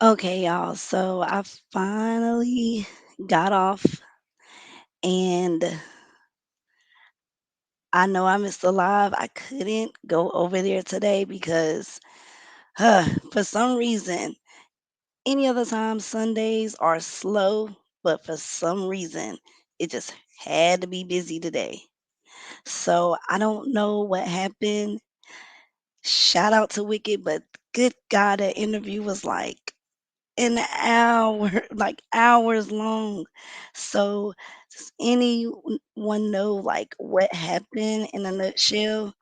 Okay, y'all. So I finally got off, and I know I missed a live. I couldn't go over there today because, for some reason, any other time Sundays are slow, but for some reason, it just had to be busy today. So I don't know what happened. Shout out to Wicked, but good God, that interview was like an hour, like hours long. So, does anyone know like what happened in a nutshell?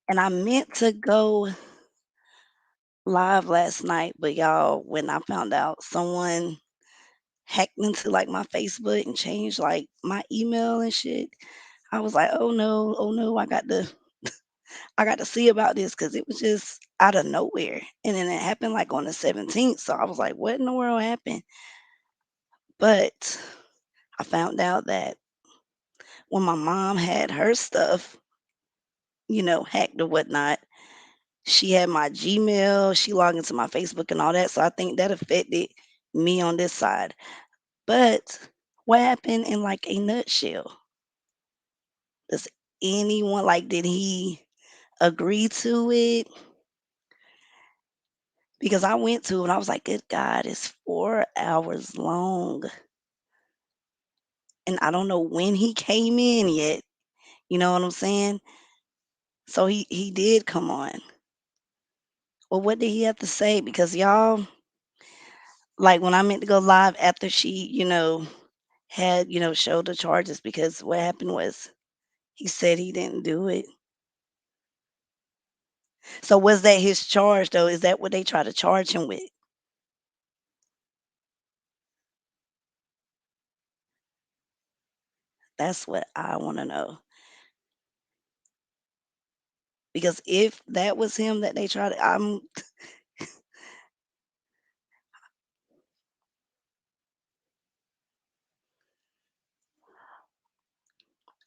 And I meant to go live last night, but y'all, when I found out someone hacked into like my Facebook and changed like my email and shit, I was like, oh no, I got to see about this because it was just out of nowhere. And then it happened like on the 17th. So I was like, what in the world happened? But I found out that when my mom had her stuff, hacked or whatnot, she had my Gmail, she logged into my Facebook and all that. So I think that affected me on this side. But what happened in like a nutshell? Does anyone like, did he agree to it? Because I went to it and I was like, good God, it's 4 hours long. And I don't know when he came in yet. You know what I'm saying? So he did come on. Well, what did he have to say? Because y'all, like when I meant to go live after she, had, showed the charges, because what happened was he said he didn't do it. So was that his charge though? Is that what they try to charge him with? That's what I want to know. Because if that was him that they tried to,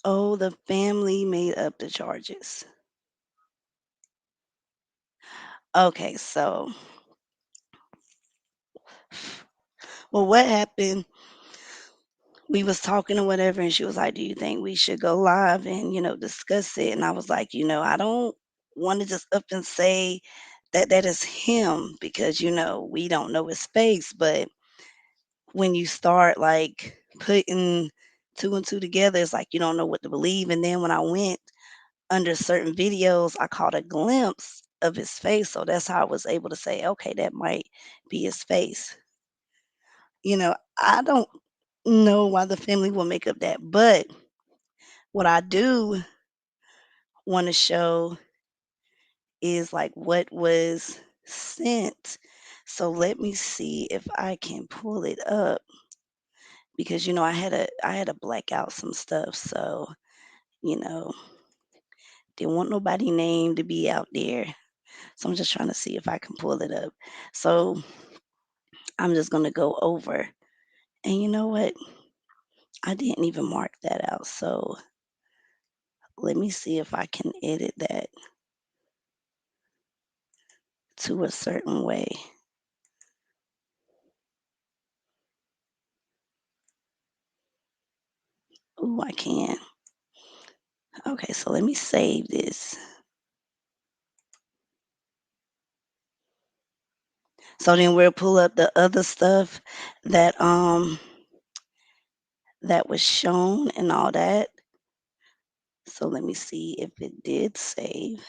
oh, the family made up the charges. Okay, so, well, what happened, we was talking or whatever, and she was like, "Do you think we should go live and, discuss it?" And I was like, I don't want to just up and say that that is him because, we don't know his face. But when you start like putting two and two together, it's like you don't know what to believe. And then when I went under certain videos, I caught a glimpse of his face. So that's how I was able to say, okay, that might be his face. I don't know why the family will make up that, but what I do want to show is like what was sent. So let me see if I can pull it up because I had to black out some stuff. So, you know, didn't want nobody name to be out there. So I'm just trying to see if I can pull it up. So I'm just gonna go over. And you know what? I didn't even mark that out. So let me see if I can edit that to a certain way. Ooh, I can. Okay, so let me save this. So then we'll pull up the other stuff that was shown and all that. So let me see if it did save.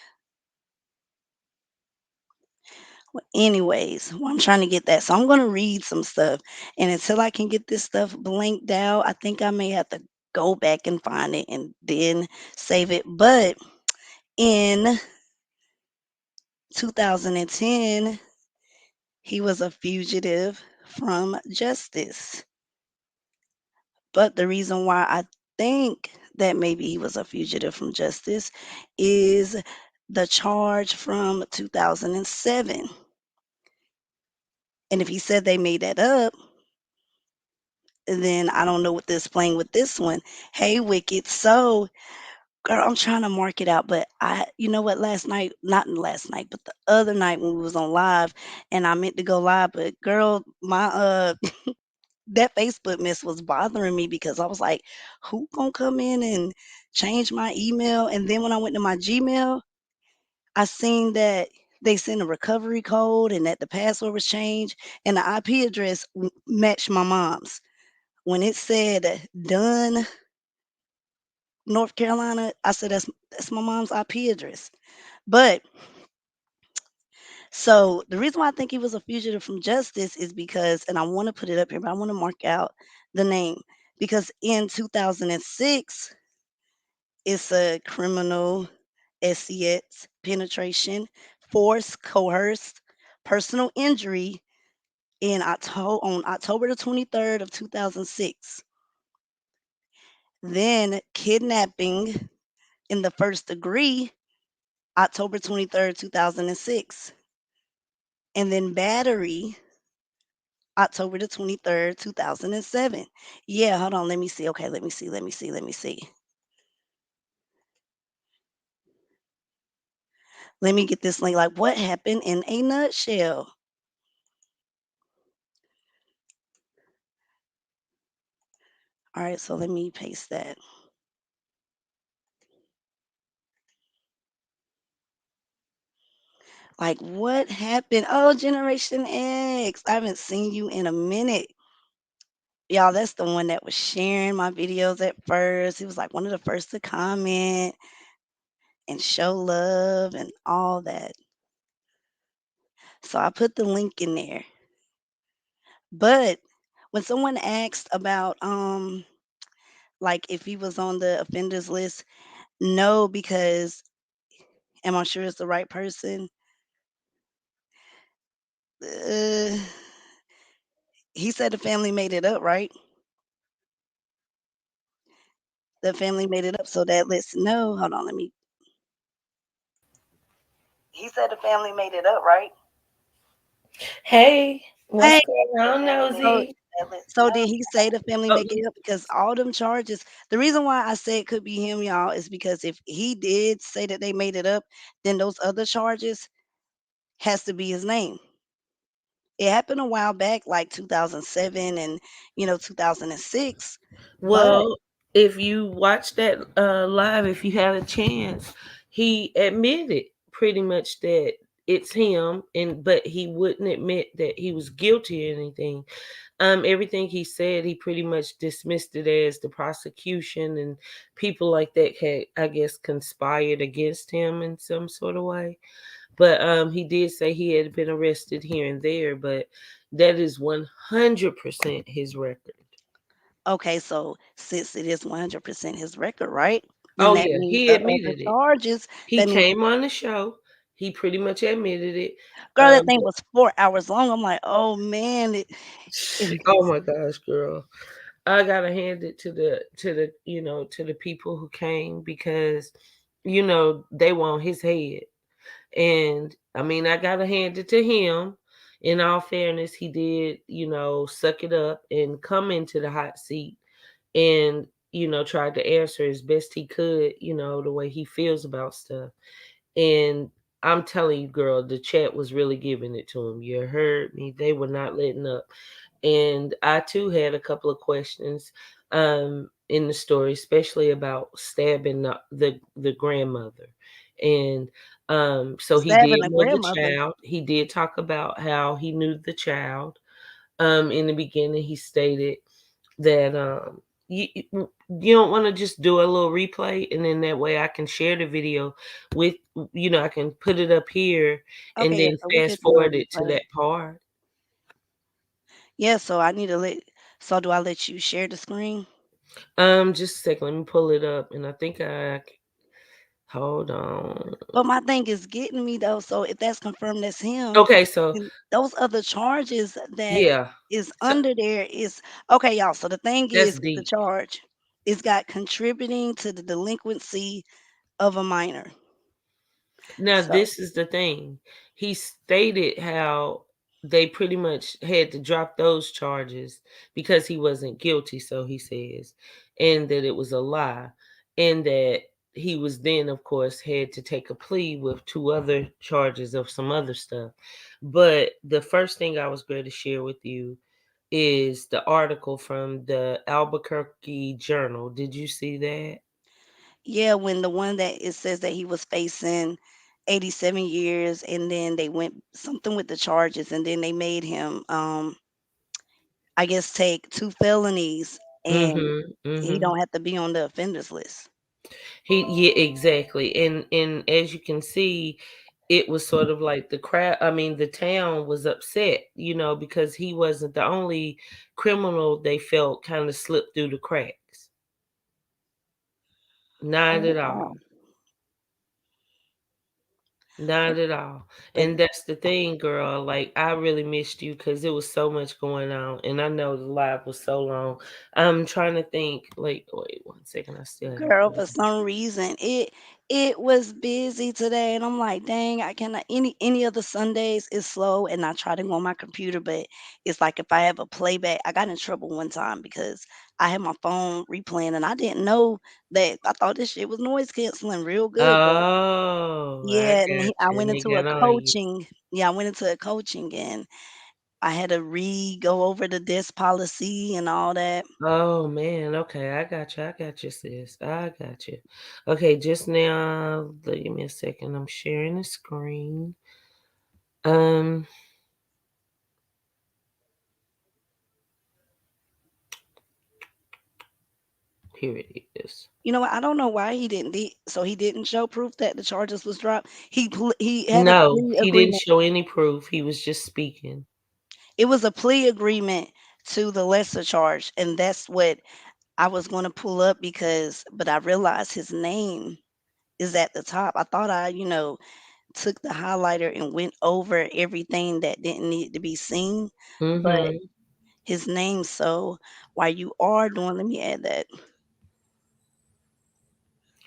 Well, anyways, well, I'm trying to get that. So I'm gonna read some stuff. And until I can get this stuff blanked out, I think I may have to go back and find it and then save it. But in 2010, he was a fugitive from justice. But the reason why I think that maybe he was a fugitive from justice is the charge from 2007. And if he said they made that up, then I don't know what this playing with this one. Hey, Wicked. So girl, I'm trying to mark it out, but you know what, last night, not last night, but the other night when we was on live and I meant to go live, but girl, my that Facebook mess was bothering me because I was like, who gonna come in and change my email? And then when I went to my Gmail, I seen that they sent a recovery code and that the password was changed and the IP address matched my mom's. When it said Dunn, North Carolina, I said that's my mom's IP address. But so the reason why I think he was a fugitive from justice is because, and I want to put it up here, but I want to mark out the name because in 2006, it's a criminal SEX, penetration, force, coerced, personal injury on October the 23rd of 2006. Then kidnapping in the first degree, October 23rd, 2006. And then battery, October 23rd, 2007. Yeah, hold on. Let me see. Okay, let me see. Let me get this link. Like, what happened in a nutshell? All right, so let me paste that. Like, what happened? Oh, Generation X. I haven't seen you in a minute. Y'all, that's the one that was sharing my videos at first. He was like one of the first to comment and show love and all that. So I put the link in there. But when someone asked about like if he was on the offenders list, no, because am I sure it's the right person? Uh, he said the family made it up, right? The family made it up, so that lets know. Hold on, let me. He said the family made it up, right? Hey, what's Hey, going on, so Nosy? so did he say the family Oh, make it up? Because all them charges, the reason why I say it could be him, y'all, is because if he did say that they made it up, then those other charges has to be his name. It happened a while back, like 2007 and 2006. But well, if you watch that live, if you had a chance, he admitted pretty much that it's him, and but he wouldn't admit that he was guilty or anything. Everything he said, he pretty much dismissed it as the prosecution and people like that had, I guess, conspired against him in some sort of way. But he did say he had been arrested here and there, but that is 100% his record. okay, so since it is 100% his record, right? Then Oh that yeah, means he the other admitted it. charges. He That means, came on the show. He pretty much admitted it. girl, that thing But was 4 hours long. I'm like, oh man, oh my gosh, girl, I gotta hand it to the to the people who came because they want his head. And I mean, I gotta hand it to him. In all fairness, he did, suck it up and come into the hot seat and, tried to answer as best he could, the way he feels about stuff. And I'm telling you, girl, the chat was really giving it to him. You heard me. They were not letting up. And I too had a couple of questions in the story, especially about stabbing the grandmother. And so he stabbing did a know the grandmother. child. He did talk about how he knew the child. In the beginning, he stated that you don't want to just do a little replay, and then that way I can share the video with I can put it up here and Okay, yeah, then so we fast could do a forward it to replay. that part. Yeah, so I need to let. So do I let you share the screen? Just a second, let me pull it up, and I think hold on. But my thing is getting me though. So if that's confirmed that's him, Okay, so then those other charges that yeah, is so under there is okay, y'all. So the thing that's is with the deep. charge, it's got contributing to the delinquency of a minor. Now, So this is the thing. He stated how they pretty much had to drop those charges because he wasn't guilty, so he says, and that it was a lie, and that he was then, of course, had to take a plea with two other charges of some other stuff. But the first thing I was going to share with you is the article from the Albuquerque Journal. Did you see that? Yeah, when the one that it says that he was facing 87 years, and then they went something with the charges, and then they made him, I guess, take 2 felonies, and Mm-hmm. he Mm-hmm. don't have to be on the offenders list. Yeah, exactly. And as you can see, it was sort of like the crowd, I mean, the town was upset, because he wasn't the only criminal they felt kind of slipped through the cracks. Not Oh, at wow. all. Not at all. But And that's the thing, girl. Like, I really missed you because there was so much going on. And I know the live was so long. I'm trying to think, like, wait 1 second. I still have girl, it. for some reason, it was busy today, and I'm like, "Dang, I cannot." Any other Sundays is slow, and I try to go on my computer, but it's like if I have a playback, I got in trouble one time because I had my phone replaying, and I didn't know that. I thought this shit was noise canceling real good, but Oh, I yeah, and got I you. went And they into a got on you. coaching. Yeah, I went into a coaching, and I had to go over the desk policy and all that. Oh man, okay, I got you, sis. I got you. Okay, just now, give me a second. I'm sharing the screen. Um, Here it is. You know what? I don't know why he didn't show proof that the charges was dropped. He had a No, plea he didn't agreement. show any proof. He was just speaking. It was a plea agreement to the lesser charge, and that's what I was going to pull up but I realized his name is at the top. I thought I took the highlighter and went over everything that didn't need to be seen, but Mm-hmm. his name. So while you are doing, let me add that.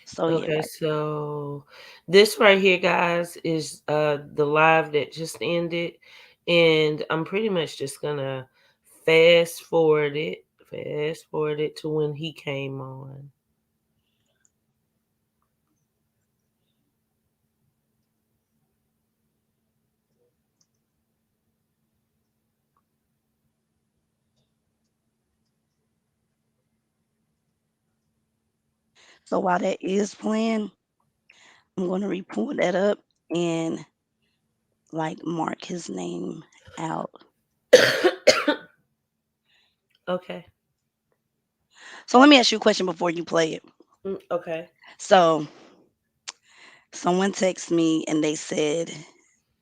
So yeah, Okay, so this right here, guys, is the live that just ended, and I'm pretty much just gonna fast forward it to when he came on. so while that is playing, I'm going to re-pull that up and like mark his name out. Okay. So let me ask you a question before you play it. Okay. So someone texted me and they said,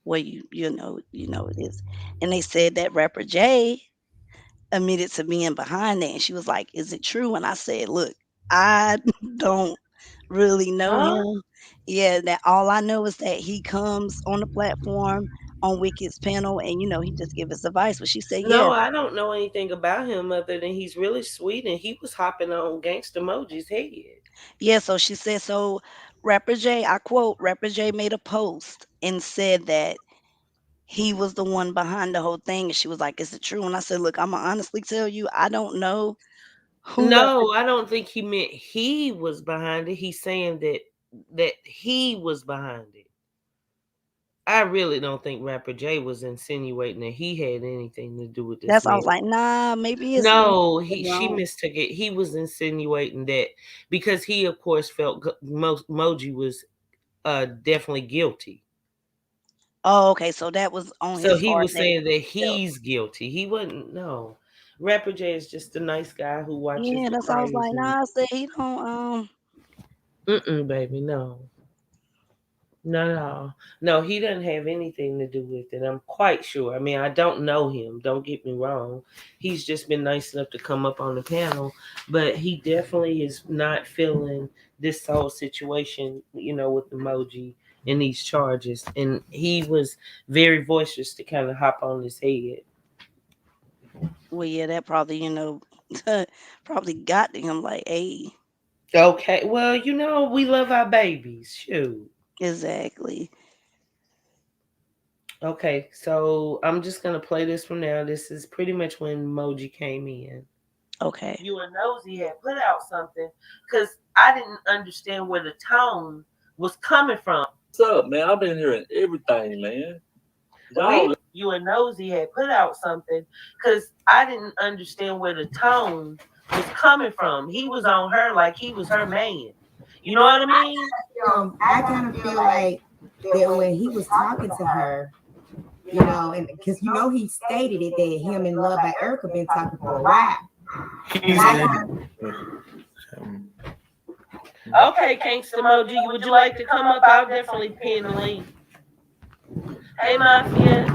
well, you know it is, and they said that rapper Jay admitted to being behind that, and she was like, "Is it true?" And I said, "Look, I don't really know Huh? him. Yeah, that all I know is that he comes on the platform on Wicked's panel, and he just give us advice." But she said, "Yeah, No, I don't know anything about him other than he's really sweet and he was hopping on Gangsta Moji's head. yeah." So she said, so rapper Jay, I quote, rapper Jay made a post and said that he was the one behind the whole thing. And she was like, "Is it true?" And I said, "Look, I'ma honestly tell you, I don't know who rapper." No, I don't think he meant he was behind it. He's saying that he was behind it. I really don't think Rapper J was insinuating that he had anything to do with this That's I man. was like, "Nah, maybe it's me No, getting she wrong." mistook it. He was insinuating that because he, of course, felt Moji was definitely guilty. Oh, okay, so that was on So his he part was that saying that he felt. he's guilty. He wasn't. No, Rapper J is just a nice guy who watches Yeah, the that's I was crimes like, and "Nah," I said, "He don't." baby, no. Not at all. No, he doesn't have anything to do with it. I'm quite sure. I mean, I don't know him. Don't get me wrong. He's just been nice enough to come up on the panel, but he definitely is not feeling this whole situation, with emoji and these charges. And he was very boisterous to kind of hop on his head. Well, yeah, that probably probably got to him. Like, hey, Okay, well, we love our babies. Shoot. exactly. Okay, so I'm just gonna play this from now. This is pretty much when Moji came in. Okay. You and Nosy had put out something because I didn't understand where the tone was coming from. What's up, man? I've been hearing everything, man. Y'all, You and Nosy had put out something because I didn't understand where the tone was coming from. He was on her like he was her man. You know what I mean? I kind of feel like that when he was talking to her, and because he stated it that him and Love by Erica been talking for a while. he's And I in. kind of, Okay, Gangsta Moji, would you like to come up? I'll definitely pin the link. Hey, Mafia.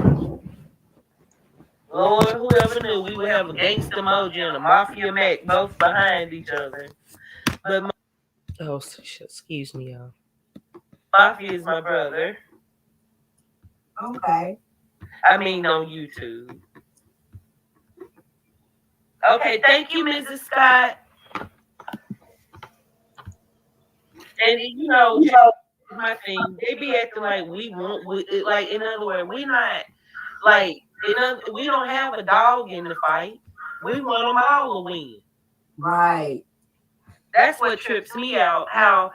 Lord, whoever knew we would have a Gangsta Moji and a Mafia Mac both behind each other. But oh, excuse me, y'all. Mafia is my brother. okay. I mean, on YouTube. Okay, thank you, Mrs. Scott. And my thing, they be acting like we want, like in other words, we not like we don't have a dog in the fight. We want them all to win. Right. That's what trips me out. How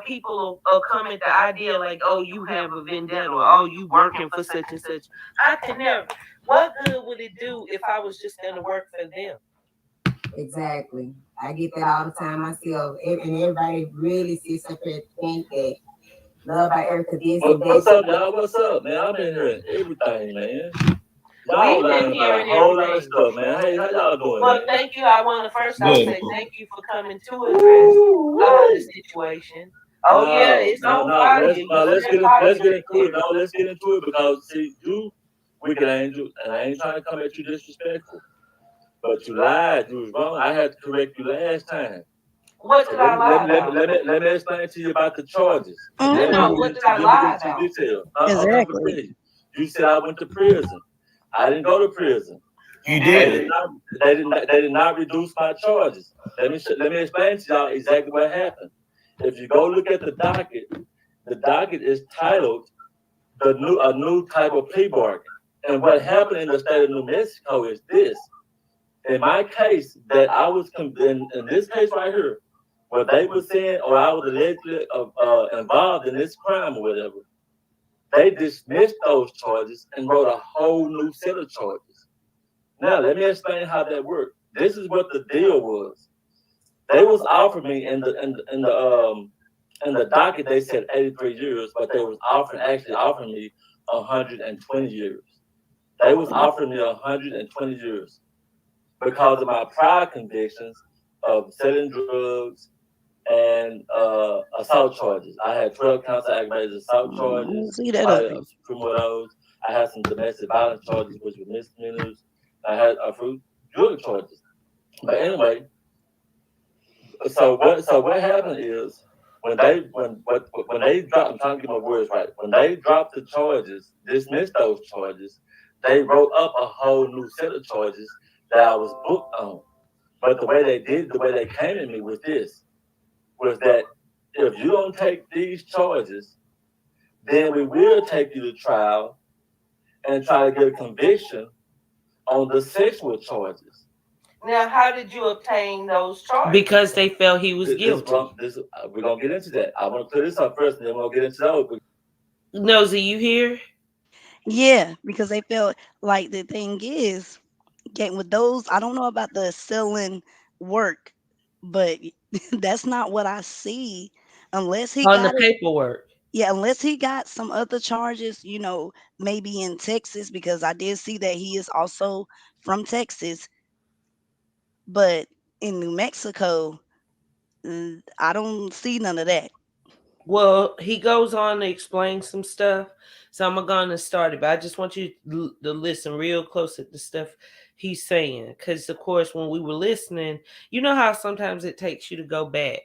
people will come at the idea like, oh, you have a vendetta, or oh, you working for such and such. I can never. What good would it do if I was just gonna work for them? Exactly. I get that all the time myself. And everybody really sits up here and think that Love by Erica this and What's that. up, y'all? What's up, man? I've been hearing everything, man. Y'all We've been learning about a hearing whole lot of everything. stuff, man. Hey, how y'all doing, Well, man? thank you. I want to first off Good. say thank you for coming to address the situation. Oh yeah, No, it's no, on no. fire. Let's You no, let's said get in, let's get politics into it. here. No, let's get into it because see, you wicked angel, and I ain't trying to come at you disrespectful, but you lied. You was wrong. I had to correct you last time. What So did I lie about? let me explain to you about the charges. No, Then we no. Hmm. can get What did into I then we get lie into about? detail. Okay, I'm gonna tell Exactly. you. You said I went to prison. I didn't go to prison. You They did. did not. They did not reduce my charges. Let me explain to y'all exactly what happened. If you go look at the docket is titled the new a new type of plea bargain. And what happened in the state of New Mexico is this. In my case, that I was in this case right here, where they were saying, or I was allegedly involved in this crime or whatever, they dismissed those charges and wrote a whole new set of charges. Now, let me explain how that worked. This is what the deal was. They was offering me in the docket. They said 83 years, but they was actually offering me 120 years. They was offering me 120 years because of my prior convictions of selling drugs and assault charges. I had 12 counts of aggravated assault charges, See that up. probably a few more of those. I had some domestic violence charges, which were misdemeanors. I had a few drug charges. But anyway, so what happened is when they dropped, I'm trying to get my words right. When they dropped the charges, dismissed those charges, they wrote up a whole new set of charges that I was booked on. But the way they came at me was this, was that if you don't take these charges, then we will take you to trial and try to get a conviction on the sexual charges. Now, how did you obtain those charges? Because they felt he was guilty. We're gonna get into that. I want to clear this up first, and then we'll get into those. Nosy, you here? Yeah, because they felt like the thing is, getting with those, I don't know about the selling work, but that's not what I see unless he On the got it. paperwork. Yeah, unless he got some other charges, maybe in Texas, because I did see that he is also from Texas, but in New Mexico, I don't see none of that. Well, he goes on to explain some stuff. So I'm going to start it. But I just want you to listen real close at the stuff he's saying. Because, of course, when we were listening, you know how sometimes it takes you to go back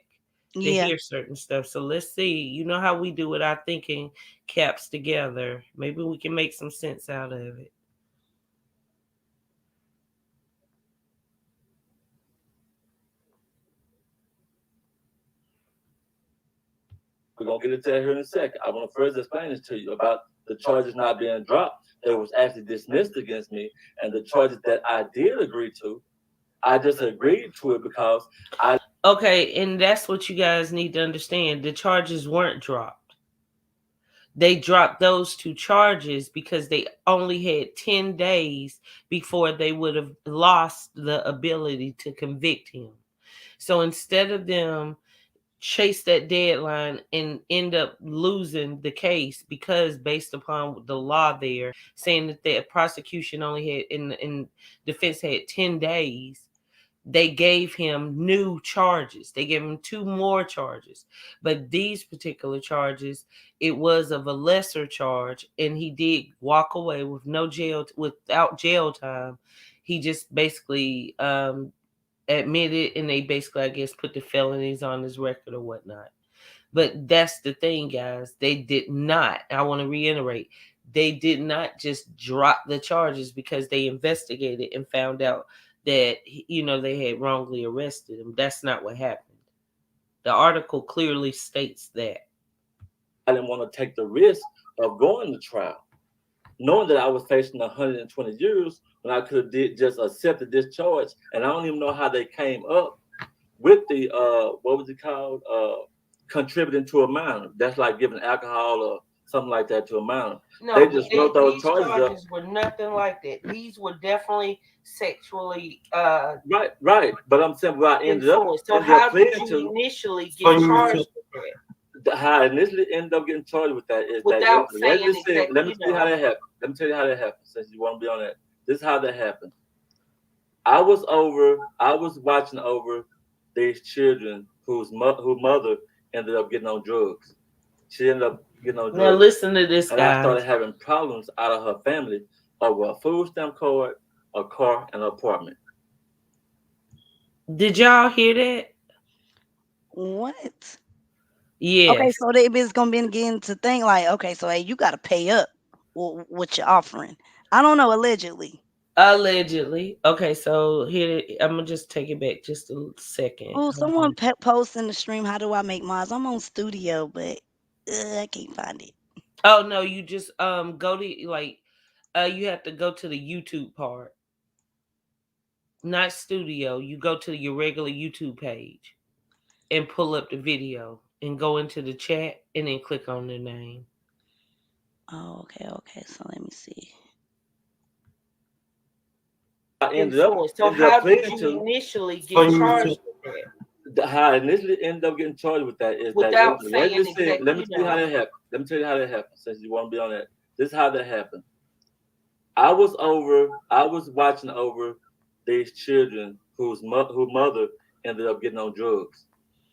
to Yeah. hear certain stuff. So let's see. You know how we do with our thinking caps together. Maybe we can make some sense out of it. We're gonna get into that here in a second. I want to first explain this to you about the charges not being dropped. That was actually dismissed against me, and the charges that I did agree to I just agreed to it because I Okay, and that's what you guys need to understand. The charges weren't dropped. They dropped those two charges because they only had 10 days before they would have lost the ability to convict him. So instead of them chase that deadline and end up losing the case because based upon the law there saying that the prosecution only had in defense had 10 days, they gave him new charges. They gave him two more charges. But these particular charges, it was of a lesser charge, and he did walk away with no jail without jail time. He just basically admitted, and they basically, I guess, put the felonies on his record or whatnot. But that's the thing, guys. They did not, I want to reiterate, they did not just drop the charges because they investigated and found out that, they had wrongly arrested him. That's not what happened. The article clearly states that. didn't want to take the risk of going to trial, knowing that I was facing 120 years when I could have did just accepted this charge. And I don't even know how they came up with the what was it called? Contributing to a minor. That's like giving alcohol or something like that to a minor. They No, just wrote those these charges up. charges were nothing like that. These were definitely sexually Right, right. But I'm saying what I influenced. So ended up how did pleading you to, initially get charged with that how I initially ended up getting charged with that is that without let's saying just say, exactly, let me tell you how that happened. Let me tell you how that happened since you want to be on that. This is how that happened. I was watching over these children whose mother ended up getting on drugs. She ended up getting on Now drugs. listen to this, And I guys. started having problems out of her family over a food stamp card, a car, and an apartment. Did y'all hear that? What? Okay, Yes. so they is gonna begin to think like, okay, so hey, you gotta pay up what you're offering. I don't know, allegedly. Allegedly. Okay, so here I'm gonna just take it back just a second. Oh, Hold someone on. post in the stream. How do I make mine? I'm on studio, but I can't find it. Oh no, you just go to you have to go to the YouTube part, not studio. You go to your regular YouTube page and pull up the video and go into the chat and then click on their name. Oh, okay, okay. So let me see. I Influence. So ended up how did pleading you to initially get charged with how I initially ended up getting charged with that is that that without let's saying just say, let me exactly, tell you how that happened. Let me tell you how that happened since you want to be on that. This is how that happened. I was watching over these children whose mother ended up getting on drugs.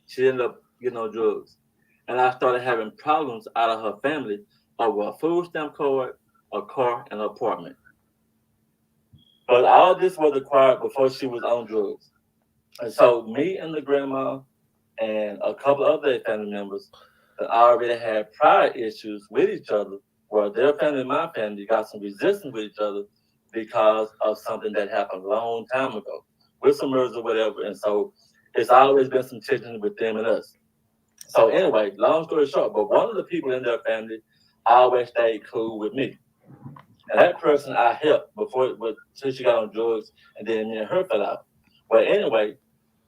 She ended up getting on drugs. And I started having problems out of her family over a food stamp card, a car, and an apartment. But all this was acquired before she was on drugs. And so me and the grandma and a couple of other family members that already had prior issues with each other, where their family and my family got some resistance with each other because of something that happened a long time ago with some murders or whatever. And so it's always been some tension with them and us. So anyway, long story short, but one of the people in their family always stayed cool with me. And that person I helped till she got on drugs, and then me and her fell out. But anyway,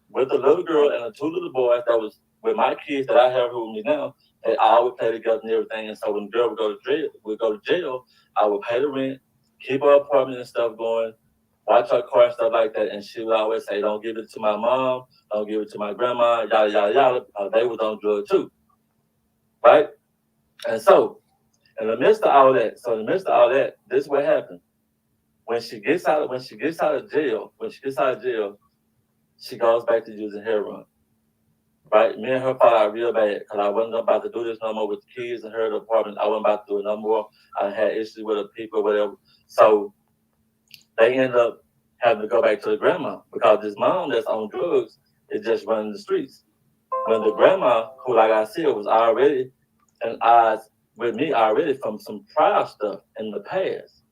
with the little girl and the two little boys that was with my kids that I have with me now, they all would play together and everything. And so when the girl would go to jail, I would pay the rent, keep her apartment and stuff going, watch her car and stuff like that. And she would always say, "Don't give it to my mom, don't give it to my grandma, yada yada yada." They was on drugs too, right? And so in the midst of all that, this is what happened. When she gets out of jail, she goes back to using heroin. Right? Me and her fought out real bad because I wasn't about to do this no more with the kids and her apartment. I wasn't about to do it no more. I had issues with the people, whatever. So they end up having to go back to the grandma because this mom that's on drugs is just running the streets. When the grandma, who like I said was already in odds with me already from some prior stuff in the past,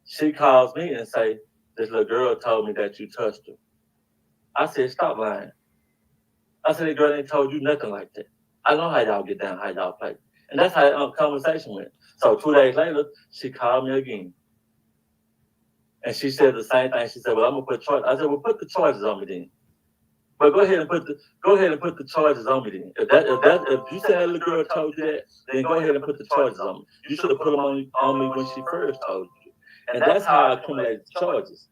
she calls me and say, "This little girl told me that you touched her." I said, "Stop lying." I said, "The girl ain't told you nothing like that. I know how y'all get down, how y'all play." And that's how the conversation went. So 2 days later, she called me again. And she said the same thing. She said, "Well, I'm gonna put charges." I said, "Well, put the charges on me then. But go ahead and put the charges on me then. If you said that little girl told you that, then go ahead and put the charges on me. You should have put them on me when she first told you." And that's how I accumulated the charges.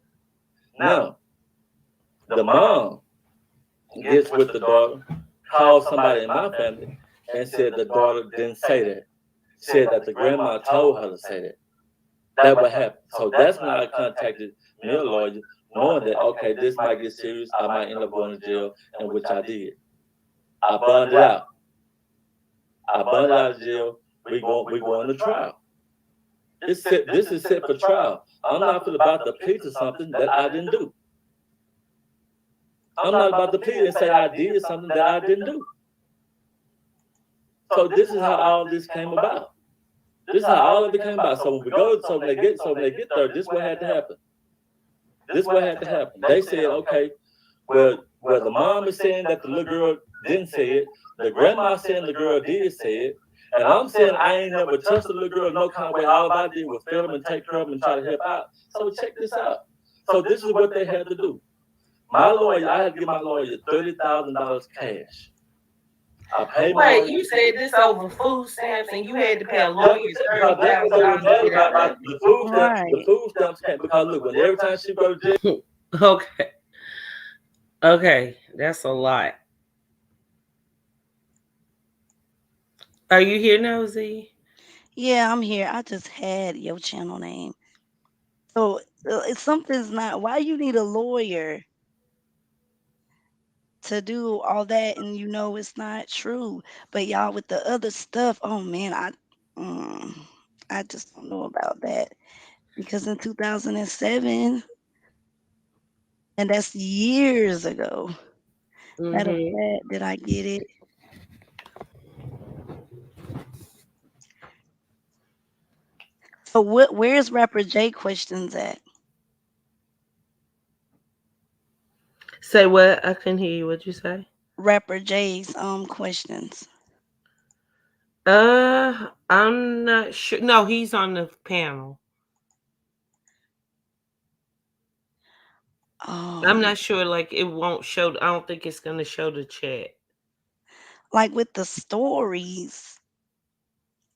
Now the mom gets with the daughter, calls somebody in my family, and said the daughter didn't say that. Said that the grandma told her to say that. That what happened. So that's when I contacted me a lawyer, knowing that okay, this might get serious. I might end up going to jail, and which I did. I bonded out. I bonded out of jail. We going to trial. This is set for trial. I'm not about to plead to something that I didn't do. I'm not about to plead and say I did something that I didn't do. So this is how all this came about. This is how all of it came about. So when we go, so when they get there, this what had to happen. This what had to happen. They said, okay, well, the mom is saying that the little girl didn't say it. The grandma saying the girl did say it. And I'm saying I ain't never touched the little girl no kind of way. All I did was film and take care of them and try to help out. So check this out. So this is what they had to do. My lawyer, I had to give my lawyer $30,000 cash. I paid my Wait, lawyer. you said this over food stamps, and you had to pay a Yeah, lawyer thirty because that's what thousand they were dollars to mad get about. out Like of the food stamps, the Right. food stamps came because look, when every time she go to jail. it. Okay, okay, that's a lot. Are you here, Nosy? Yeah, I'm here. I just had your channel name. So if something's not, why you need a lawyer to do all that and you know it's not true? But y'all with the other stuff, oh man, mm, I just don't know about that because in 2007, and that's years ago. Matter of Mm-hmm. fact, did I get it? So where's rapper J questions at? Say what? I couldn't hear you. What you say? Rapper J's questions. I'm not sure. No, he's on the panel. I'm Um not sure. Like it won't show. I don't think it's gonna show the chat. like with the stories,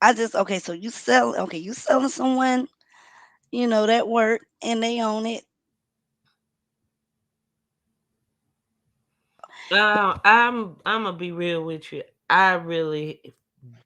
I just okay, so you selling someone, that work and they own it. I'm gonna be real with you. I really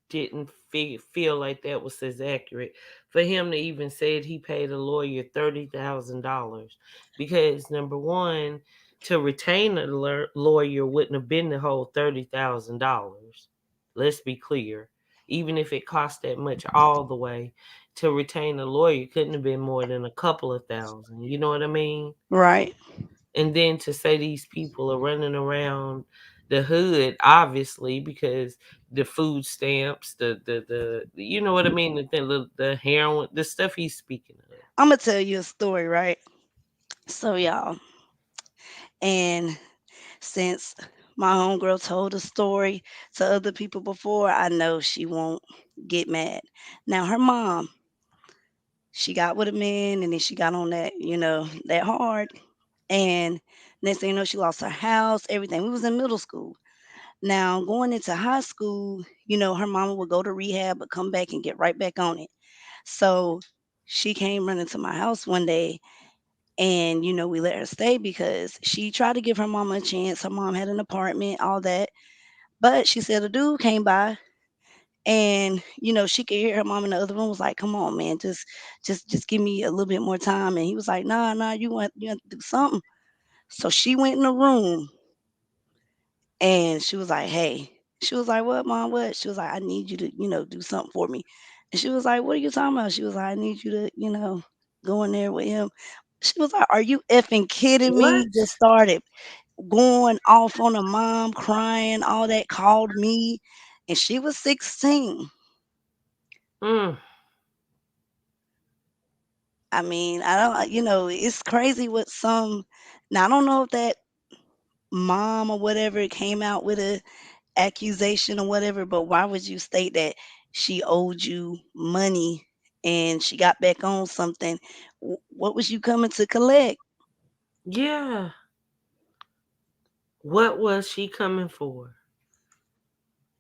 didn't feel like that was as accurate for him to even say he paid a lawyer $30,000 because number one, to retain a lawyer wouldn't have been the whole $30,000. Let's be clear. Even if it cost that much all the way, to retain a lawyer couldn't have been more than a couple of thousand. You know what I mean? Right. And then to say these people are running around the hood, obviously because the food stamps, the you know what I mean, the heroin, the stuff he's speaking of. I'm gonna tell you a story, right? So y'all, and since my homegirl told a story to other people before, I know she won't get mad. Now her mom, she got with a man and then she got on that, that hard. And next thing you know, she lost her house, everything. We was in middle school. Now going into high school, her mama would go to rehab but come back and get right back on it. So she came running to my house one day and we let her stay because she tried to give her mama a chance. Her mom had an apartment, all that. But she said a dude came by and she could hear her mom in the other room was like, "Come on, man, just give me a little bit more time." And he was like, "Nah, you want to do something." So she went in the room and she was like, "Hey." She was like, "What, mom? What?" She was like, "I need you to, do something for me." And she was like, "What are you talking about?" She was like, "I need you to, go in there with him." She was like, "Are you effing kidding me?" What? Just started going off on her mom, crying, all that, called me. And she was 16. Mm, I mean, I don't, it's crazy what some, now I don't know if that mom or whatever came out with a accusation or whatever, but why would you state that she owed you money and she got back on something. What was you coming to collect? Yeah. What was she coming for?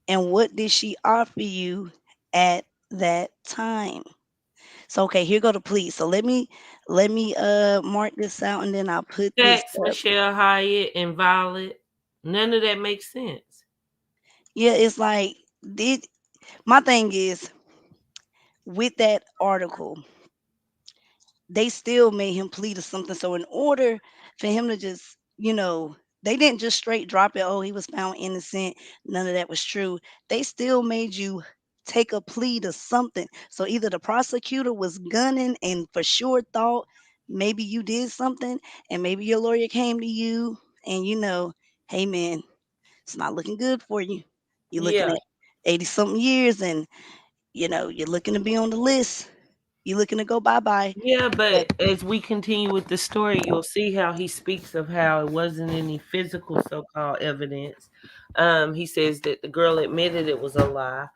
And what did she offer you at that time? So okay, here go the plea. So let me mark this out and then I'll put this Facts, up. Michelle Hyatt and Violet. None of that makes sense. Yeah, it's like did my thing is with that article, they still made him plead to something. So in order for him to just, they didn't just straight drop it, oh, he was found innocent. None of that was true. They still made you take a plea to something. So either the prosecutor was gunning and for sure thought maybe you did something, and maybe your lawyer came to you and hey man, it's not looking good for you. You're looking Yeah. at 80 something years, and you're looking to be on the list. You're looking to go bye bye. Yeah, but as we continue with the story, you'll see how he speaks of how it wasn't any physical so-called evidence. He says that the girl admitted it was a lie,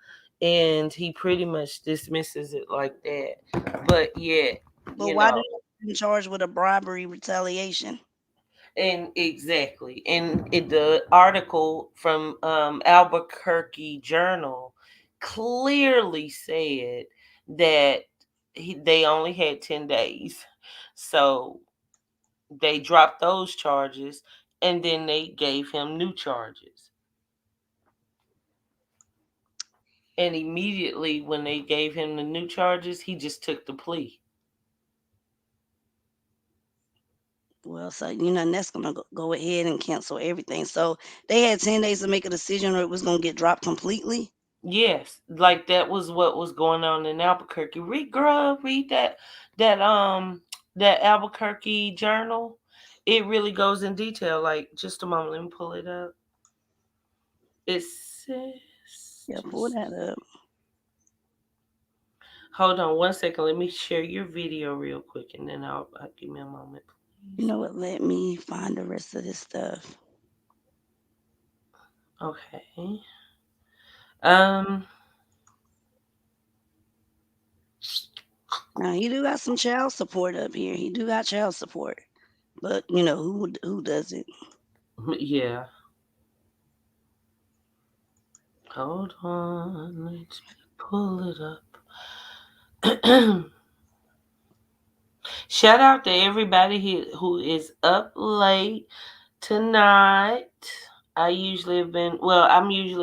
and he pretty much dismisses it like that. But yet, But you why know, did they been charged with a bribery retaliation? and exactly, and the article from Albuquerque Journal clearly said that they only had 10 days, so they dropped those charges and then they gave him new charges. And immediately when they gave him the new charges, he just took the plea. Well, so and that's gonna go ahead and cancel everything. So they had 10 days to make a decision, or it was gonna get dropped completely. Yes, like that was what was going on in Albuquerque. Read, girl, read that that Albuquerque Journal. It really goes in detail. Like, just a moment, let me pull it up. It says, Yeah, pull just that up. hold on one second. Let me share your video real quick, and then I'll give me a moment, You please. know what? Let me find the rest of this stuff. Okay. Um. Now he do got some child support up here. He do got child support, but who does it? Yeah. Hold on. Let me pull it up. Shout out to everybody here who is up late tonight. I'm usually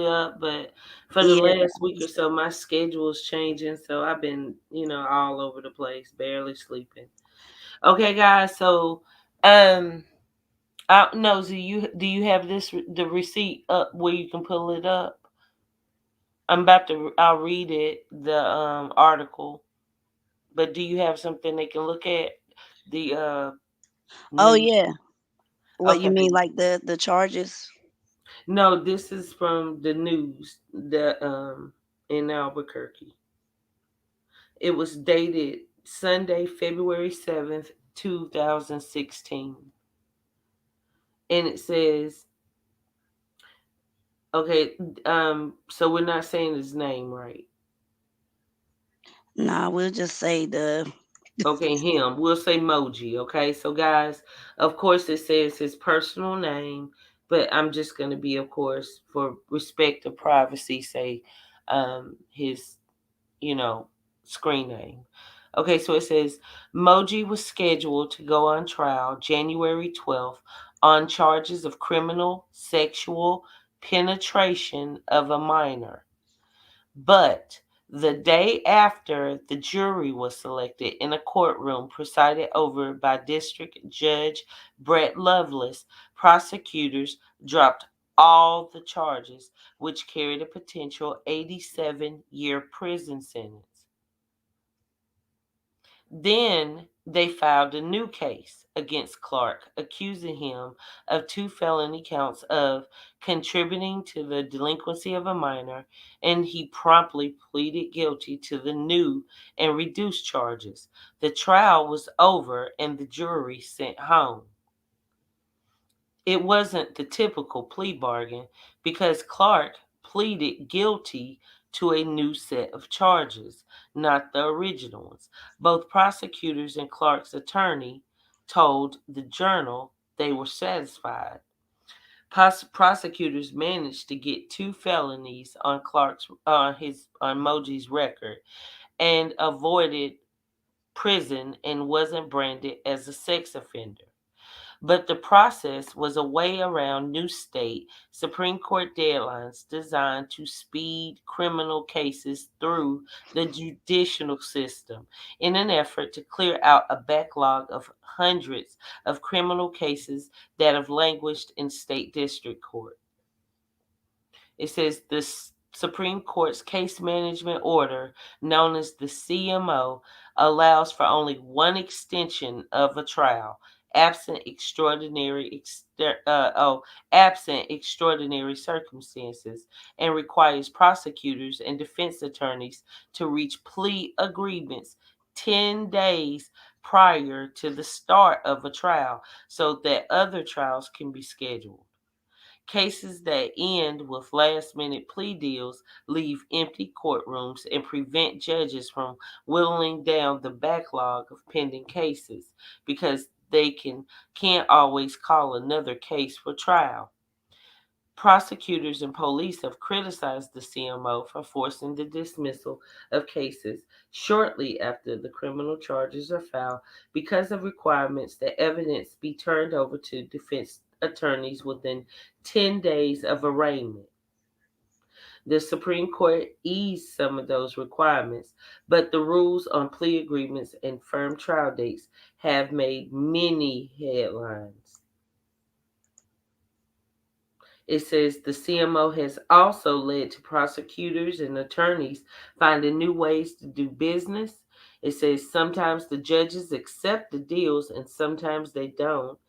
up, but for the Yeah, last week or so, my schedule's changing. So I've been, all over the place, barely sleeping. Okay, guys. So, um, no, do you have the receipt up where you can pull it up? I'll read it, the article. But do you have something they can look at? The oh news. yeah. What you Okay. mean, like the charges? No, this is from the news, the in Albuquerque. It was dated Sunday, February 7th, 2016. And it says, okay, so we're not saying his name, right? Nah, we'll just say the. Okay, him. We'll say Moji. Okay, so guys, of course, it says his personal name, but I'm just going to be, of course, for respect of privacy, say his, you know, screen name. Okay, so it says Moji was scheduled to go on trial January 12th on charges of criminal sexual penetration of a minor. But the day after, the jury was selected in a courtroom presided over by District Judge Brett Lovelace. Prosecutors dropped all the charges, which carried a potential 87-year prison sentence. Then they filed a new case against Clark, accusing him of two felony counts of contributing to the delinquency of a minor, and he promptly pleaded guilty to the new and reduced charges. The trial was over and the jury sent home. It wasn't the typical plea bargain because Clark pleaded guilty to a new set of charges, not the original ones. Both prosecutors and Clark's attorney told the Journal they were satisfied. Prosecutors managed to get two felonies on Moji's record and avoided prison and wasn't branded as a sex offender. But the process was a way around new state Supreme Court deadlines designed to speed criminal cases through the judicial system in an effort to clear out a backlog of hundreds of criminal cases that have languished in state district court. It says the Supreme Court's case management order, known as the CMO, allows for only one extension of a trial, absent absent extraordinary circumstances, and requires prosecutors and defense attorneys to reach plea agreements 10 days prior to the start of a trial so that other trials can be scheduled. Cases that end with last minute plea deals leave empty courtrooms and prevent judges from whittling down the backlog of pending cases because can't always call another case for trial. Prosecutors and police have criticized the CMO for forcing the dismissal of cases shortly after the criminal charges are filed because of requirements that evidence be turned over to defense attorneys within 10 days of arraignment. The Supreme Court eased some of those requirements, but the rules on plea agreements and firm trial dates have made many headlines. It says the CMO has also led to prosecutors and attorneys finding new ways to do business. It says sometimes the judges accept the deals and sometimes they don't.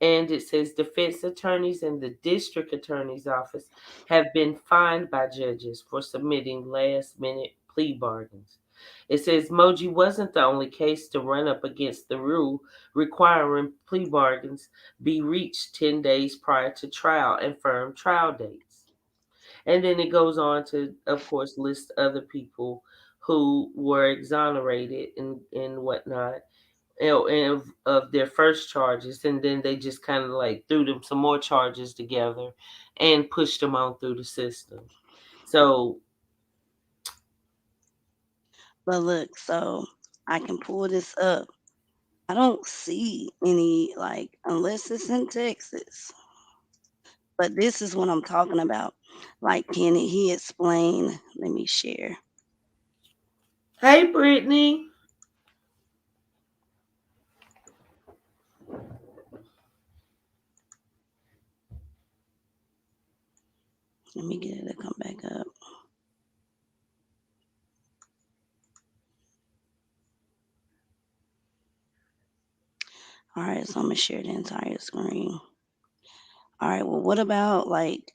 And it says defense attorneys and the district attorney's office have been fined by judges for submitting last minute plea bargains. It says Moji wasn't the only case to run up against the rule requiring plea bargains be reached 10 days prior to trial and firm trial dates. And then it goes on to, of course, list other people who were exonerated and whatnot and of their first charges, and then they just kind of like threw them some more charges together and pushed them on through the system. So, But look, so I can pull this up. I don't see any, like, unless it's in Texas. But this is what I'm talking about. Like, can he explain? Let me share. hey, Brittany. Let me get it to come back up. All right, so I'm gonna share the entire screen. All right, well, what about like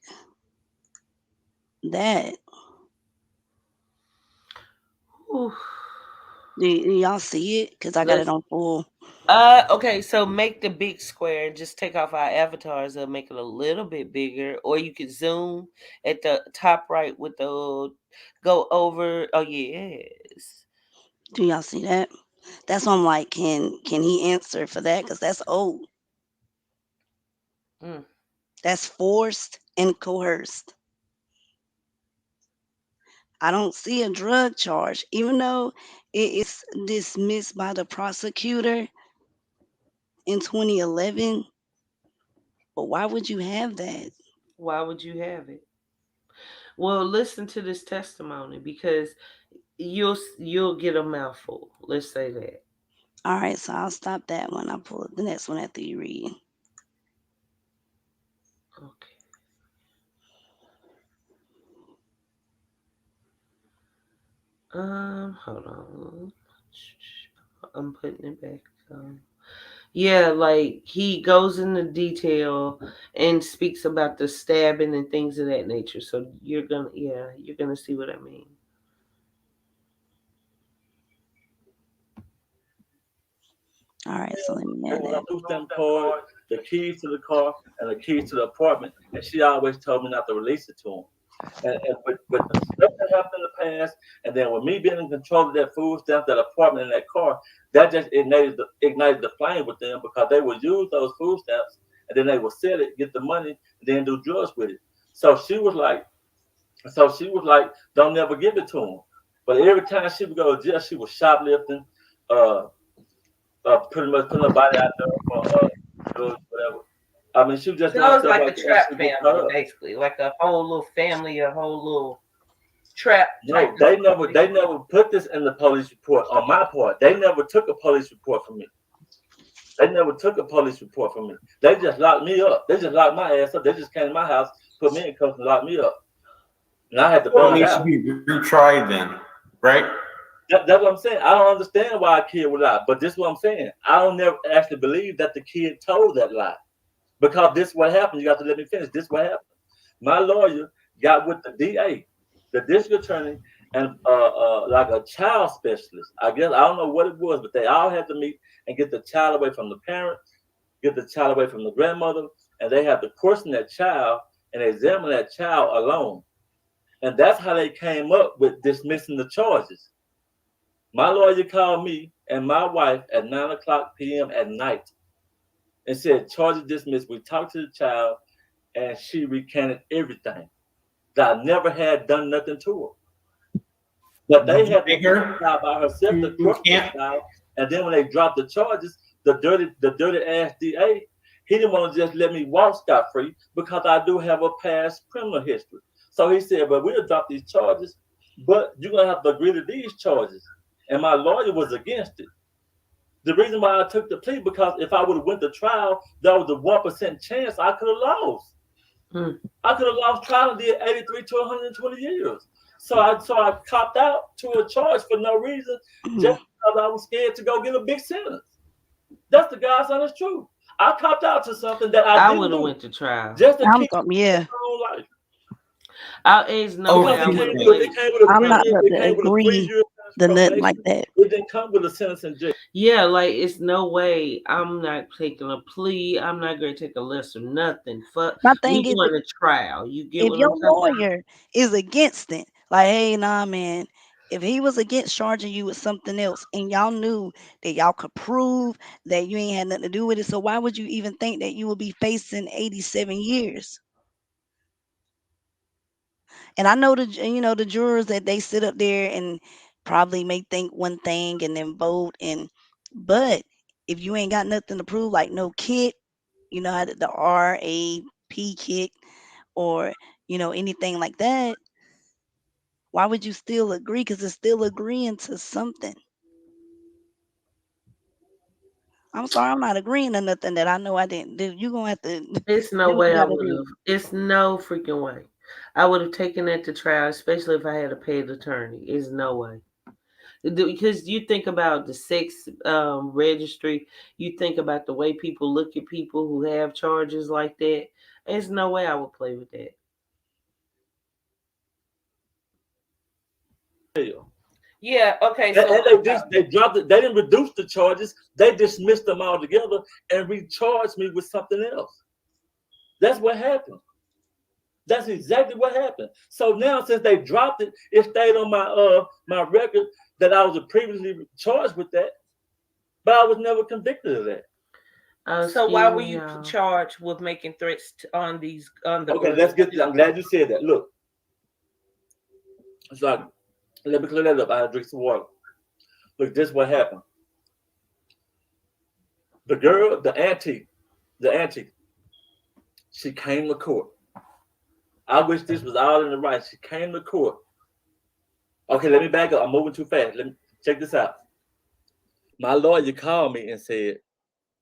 that? Ooh. Do y'all see it? Cause I got it Let's. on full. Okay. So make the big square and just take off our avatars and make it a little bit bigger, or you can zoom at the top right with the go over. Oh yes. Do y'all see that? That's why I'm like, can he answer for that? Cause that's old. Mm. That's forced and coerced. I don't see a drug charge, even though it is dismissed by the prosecutor in 2011. But why would you have that? Why would you have it? Well, listen to this testimony because you'll get a mouthful. Let's say that. All right, so I'll stop that one. I'll pull the next one after you read. Okay. Hold on. I'm putting it back. Yeah, like he goes into detail and speaks about the stabbing and things of that nature. So you're gonna see what I mean. All right, so let me add Gave her that. a food stamp card, the keys to the car, and the keys to the apartment, and she always told me not to release it to him. with the stuff that happened in the past, and then with me being in control of that food stamp, that apartment, and that car, that just ignited the flame with them because they would use those food stamps and then they would sell it, get the money, and then do drugs with it. So she was like, don't never give it to him. But every time she would go to jail, she was shoplifting, uh, pretty much putting her body out there for drugs, whatever. I mean, she was just So doing it was stuff like like a that, and trap she get caught family, up. basically, like a whole little family, a whole little trap type No, of they never put this in the police report on my part. They never took a police report from me. They never took a police report from me. They just locked me up. They just locked my ass up. They just came to my house, put me in cuffs, and locked me up. And I had to Well, it bug needs to out. be retried then, right? That's what I'm saying. I don't understand why a kid would lie, but this is what I'm saying. I don't never actually believe that the kid told that lie because this is what happened. You got to let me finish. This is what happened. My lawyer got with the DA, the district attorney, and like a child specialist. I guess I don't know what it was, but they all had to meet and get the child away from the parent, get the child away from the grandmother, and they have to question that child and examine that child alone. And that's how they came up with dismissing the charges. My lawyer called me and my wife at 9 o'clock p.m. at night and said, charges dismissed. We talked to the child and she recanted everything. That I never had done nothing to her. But they Did you had pay to get her? the child by herself to You court the can't. child. And then when they dropped the charges, the dirty ass DA, he didn't want to just let me walk scot free because I do have a past criminal history. So he said, but we'll drop these charges, but you're gonna have to agree to these charges. And my lawyer was against it. The reason why I took the plea because if I would have went to trial, there was a 1% chance I could have lost. Mm. I could have lost trial and did 83 to 120 years. So I copped out to a charge for no reason, just because I was scared to go get a big sentence. That's the God's honest truth. I copped out to something that I I didn't would have do went to trial. just to I'm keep so my yeah. own life. There's no way Because I it would came have with Okay. it played. came with a I'm three not year about it to came with a three agree year to nothing like probation. that. It didn't come with a sentence in jail. Yeah, like it's no way I'm not taking a plea. I'm not going to take a lesser nothing. Fuck, My we thing is, going to trial. You get if what I'm your talking about? lawyer is against it, like, hey, nah, man, if he was against charging you with something else and y'all knew that y'all could prove that you ain't had nothing to do with it, so why would you even think that you would be facing 87 years? And I know the jurors that they sit up there and probably may think one thing and then vote but if you ain't got nothing to prove, like no kit, how the RAP kit or anything like that, why would you still agree? Because it's still agreeing to something. I'm sorry, I'm not agreeing to nothing that I know I didn't do. You're gonna have to It's no do what way you I gotta would do. have. It's no freaking way. I would have taken that to trial, especially if I had a paid attorney. It's no way. Because you think about the sex registry, you think about the way people look at people who have charges like that. There's no way I would play with that. Yeah. Okay. So And they dropped it. They didn't reduce the charges. They dismissed them altogether and recharged me with something else. That's what happened. That's exactly what happened. So now, since they dropped it, it stayed on my record that I was previously charged with that, but I was never convicted of that. so why excuse were me, you y'all. charged with making threats on these on the Okay, let's get this. I'm glad you said that. Look, it's like, let me clear that up. I had to drink some water. Look, this is what happened. The girl, the auntie, she came to court. I wish this was all in the right. She came to court. Okay, let me back up. I'm moving too fast. Let me check this out. My lawyer called me and said,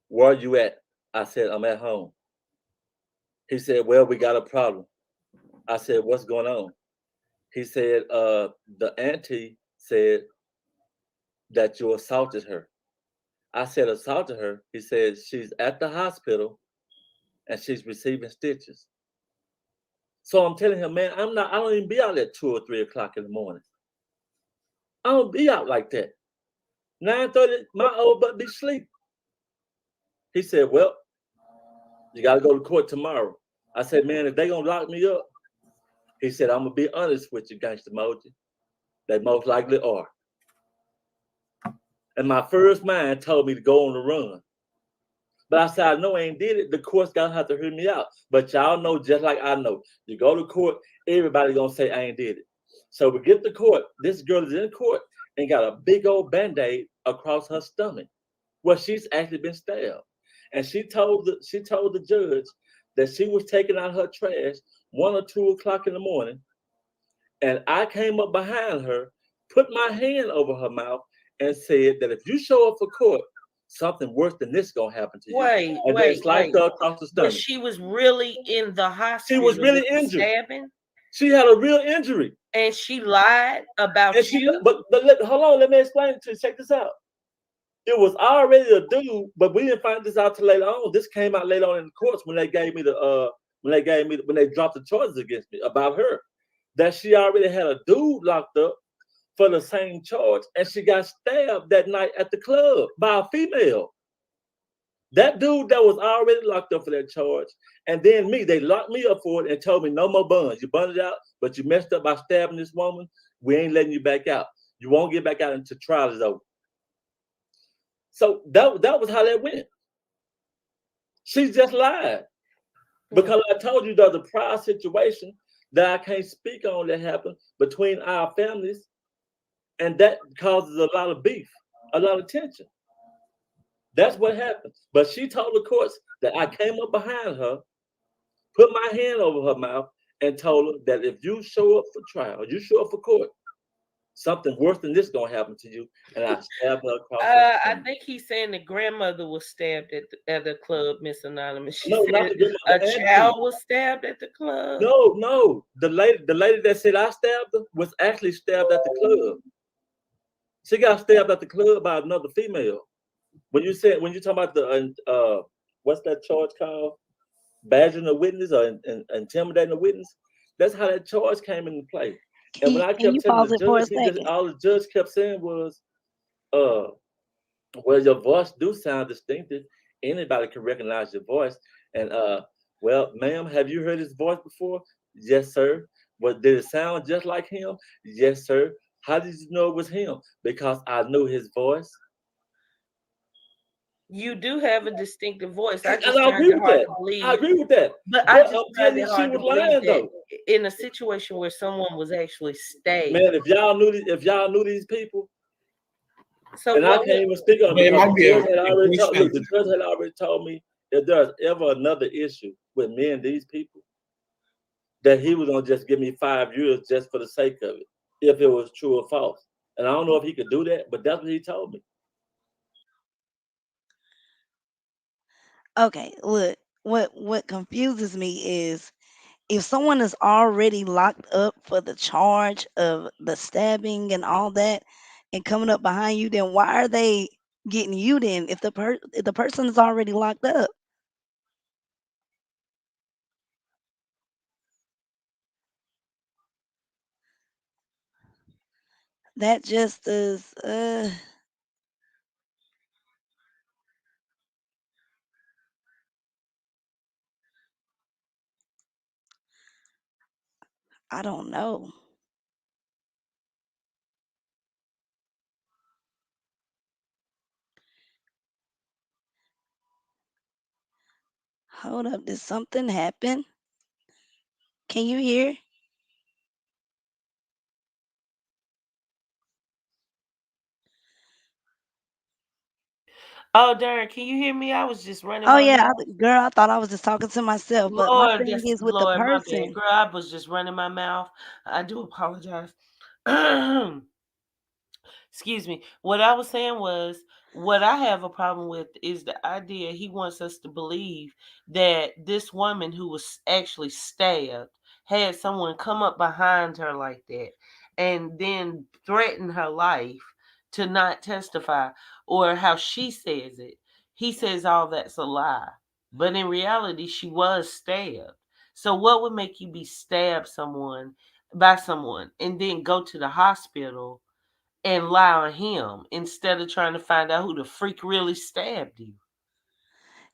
"Where are you at?" I said, "I'm at home." He said, "Well, we got a problem." I said, "What's going on?" He said, the auntie said that you assaulted her. I said, "Assaulted her?" He said, "She's at the hospital and she's receiving stitches." So I'm telling him, man, I don't even be out at 2 or 3 o'clock in the morning. I don't be out like that. 9:30, my old butt be asleep. He said, "Well, you gotta go to court tomorrow." I said, "Man, if they gonna lock me up, He said, I'm gonna be honest with you, Gangsta Moji. They most likely are. And my first mind told me to go on the run. But I said, I know I ain't did it. The court's gonna have to hear me out. But y'all know just like I know. You go to court, everybody gonna say I ain't did it. So we get to court. This girl is in court and got a big old band-aid across her stomach. Well, she's actually been stabbed. And she told the judge that she was taking out her trash 1 or 2 o'clock in the morning, and I came up behind her, put my hand over her mouth, and said that if you show up for court, something worse than this gonna happen to you. Wait, And then wait, sliced wait. her across the But stomach. she was really in the She was hospital really with the injured. stabbing, She had a real injury. and she lied And about she, you. hold on, let me explain it to you. Check this out. It was already a dude, but we didn't find this out till later on. This came out later on in the courts when they gave me the when they dropped the charges against me about her. That she already had a dude locked up for the same charge, and she got stabbed that night at the club by a female. That dude that was already locked up for that charge, and then me, they locked me up for it and told me no more buns. You burned it out, but you messed up by stabbing this woman. We ain't letting you back out. You won't get back out until trial is over. So that was how that went. She just lied Mm. because I told you there's a prior situation that I can't speak on that happened between our families, and that causes a lot of beef, a lot of tension. That's what happened. But she told the courts that I came up behind her, put my hand over her mouth, and told her that if you show up for trial, you show up for court, something worse than this gonna happen to you. And I stabbed her across her I stomach. think he's saying the grandmother was stabbed at the club, Miss Anonymous. She No, not said the grandma, a the auntie. child was stabbed at the club. No, no. The lady that said I stabbed her was actually stabbed at the club. She got stabbed at the club by another female. When you talk about the what's that charge called? Badgering a witness or intimidating a witness. That's how that charge came into play. And when I Can kept you telling pause the it for a judge, he just second? all the judge kept saying was, uh, well, your voice do sound distinctive. Anybody can recognize your voice. And well, ma'am, have you heard his voice before? Yes, sir. But did it sound just like him? Yes, sir. How did you know it was him? Because I knew his voice. You do have a distinctive voice. I And just I find agree it with hard that. to I believe. agree with that. But I But just I'm find telling it you, she hard to was believe lying that though. in a situation where someone was actually stabbed. Man, if y'all knew these people, So and I what can't would even speak on it But it because might the be a, judge had a already told look, question. the judge had already told me if there's ever another issue with me and these people, that he was gonna just give me 5 years just for the sake of it, if it was true or false. And I don't know if he could do that, but that's what he told me. Okay, look, what confuses me is if someone is already locked up for the charge of the stabbing and all that and coming up behind you, then why are they getting you then if if the person is already locked up? That just is I don't know. Hold up, did something happen? Can you hear? Oh darn, can you hear me? I was just running Oh my yeah, mouth. girl, I thought I was just talking to myself, but my Lord, thing that's is with the Lord, my bad. person. Girl, I was just running my mouth. I do apologize. Excuse me. What I was saying was, what I have a problem with is the idea he wants us to believe that this woman who was actually stabbed had someone come up behind her like that and then threaten her life to not testify, or how she says it. He says all that's a lie. But in reality, she was stabbed. So what would make you be stabbed someone by someone and then go to the hospital and lie on him instead of trying to find out who the freak really stabbed you?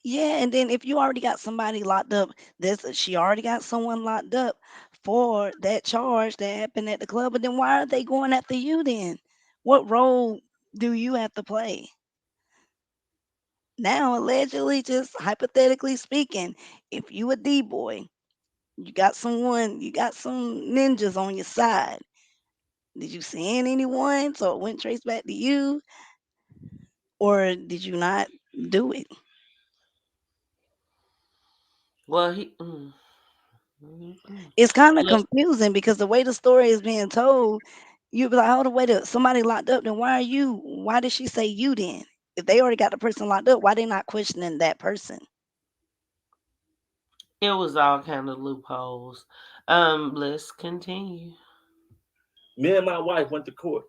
Yeah, and then if you already got somebody locked up, this she already got someone locked up for that charge that happened at the club. But then why are they going after you then? What role do you have to play? Now, allegedly, just hypothetically speaking, if you a D boy, you got some ninjas on your side. Did you send anyone so it went traced back to you, or did you not do it? Well, mm. It's kind of Let's confusing because the way the story is being told, you'd be like, "Hold on, wait up, somebody locked up. Then why are you? Why did she say you then? If they already got the person locked up, why they not questioning that person?" It was all kind of loopholes. Let's continue. Me and my wife went to court.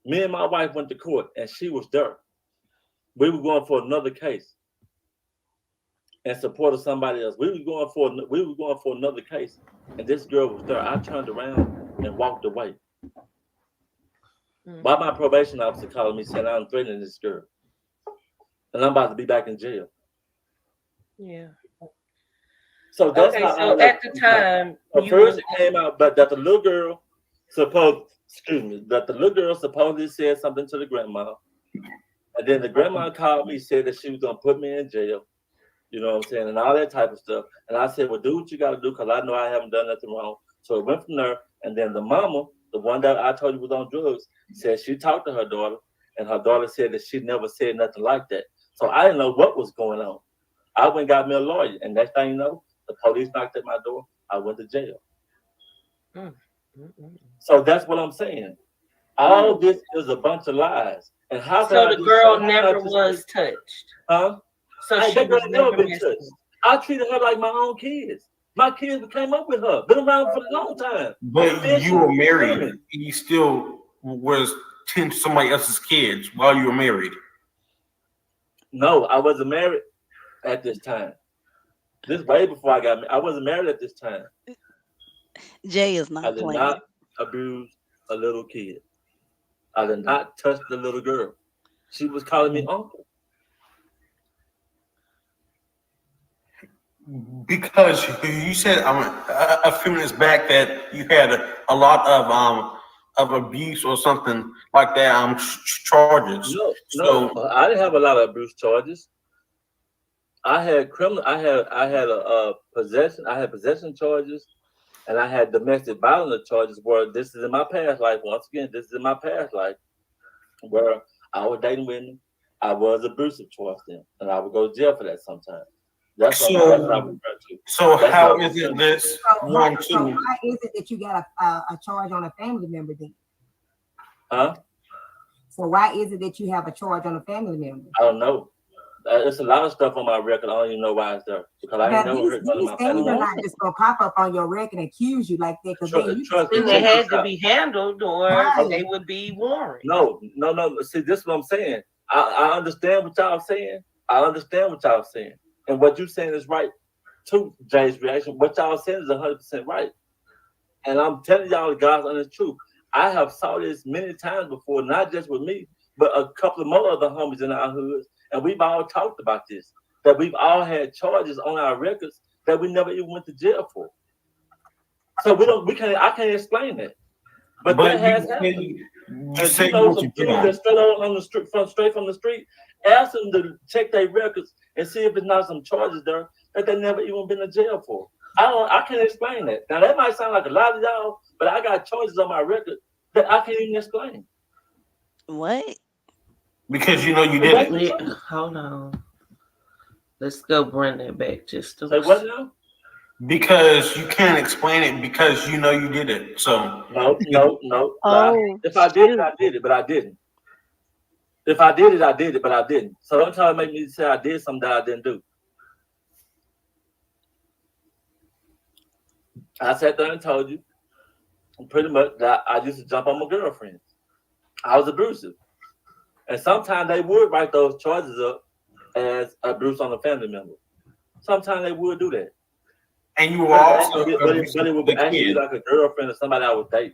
Me and my wife went to court, and she was there. We were going for another case in support of somebody else. We were going for another case, and this girl was there. I turned around and walked away. Mm. Why my probation officer calling me saying I'm threatening this girl, and I'm about to be back in jail. Yeah. So that's Okay, how so all at that the came out. time, First it came out, but that the little girl that the little girl supposedly said something to the grandma, and then the grandma called me, said that she was gonna put me in jail. You know what I'm saying, and all that type of stuff. And I said, well, do what you got to do because I know I haven't done nothing wrong. So it went from there. And then the mama, the one that I told you was on drugs, said she talked to her daughter, and her daughter said that she never said nothing like that. So I didn't know what was going on. I went and got me a lawyer, and next thing you know, the police knocked at my door. I went to jail. mm, mm, mm. So that's what I'm saying. All this is a bunch of lies. And how can So I the just girl say, how can I never just say, was touched. huh? So Hey, she that girl was never never been messed touched. with. I treated her like my own kids. My kids came up with her. Been around for a long time. But you Fishing, were married. swimming. You still was tend to somebody else's kids while you were married. No, I wasn't married at this time. This way before I got married. I wasn't married at this time. Jay is I not did playing. not abuse a little kid. I did not touch the little girl. She was calling me uncle. Because you said a few minutes back that you had a lot of abuse or something like that charges. No, no, So I didn't have a lot of abuse charges. I had criminal. I had a possession. I had possession charges, and I had domestic violence charges. Where this is in my past life. Once again, this is in my past life where I was dating women. I was abusive towards them, and I would go to jail for that sometimes. That's what I'm so referring to. so That's what how I'm is it referring to. this one So two? why is it that you got a charge on a family member then? Huh? So why is it that you have a charge on a family member? I don't know. There's a lot of stuff on my record. I don't even know why it's there because I ain't Now never hurt none of these my things family are Mm. members. not just gonna pop up on your record and accuse you like that, because then you can Trust me. Then still they Check had this to out. be handled, or right. they would be warranted. No, no, no. See, this is what I'm saying. I understand what y'all saying. I understand what y'all saying, and what you saying is right too. Jay's reaction. What y'all saying is 100% right, and I'm telling y'all the God's honest truth. I have saw this many times before, not just with me, but a couple of more other homies in our hoods, and we've all talked about this. That we've all had charges on our records that we never even went to jail for. So we can't. I can't explain that, but that But has happened. you And if you said you know went to some dudes jail. that straight on the street, straight from the street, ask them to check their records and see if there's not some charges there that they never even been to jail for. I can't explain that. Now that might sound like a lot of y'all, but I got charges on my record that I can't even explain. What? Because you know you And did that's it. the Yeah, truth. hold on. Let's go bring that back just Say what now? Because you can't explain it because you know you did it. So No, no, no. Oh, If I did it, shoot. I did it, but I didn't. If I did it, I did it, but I didn't. So don't try to make me say I did something that I didn't do. I sat there and told you pretty much that I used to jump on my girlfriend. I was abusive. And sometimes they would write those charges up as abuse on a family member. Sometimes they would do that. and you were But also it abusive would to the actually be kid. like a girlfriend or somebody I was dating.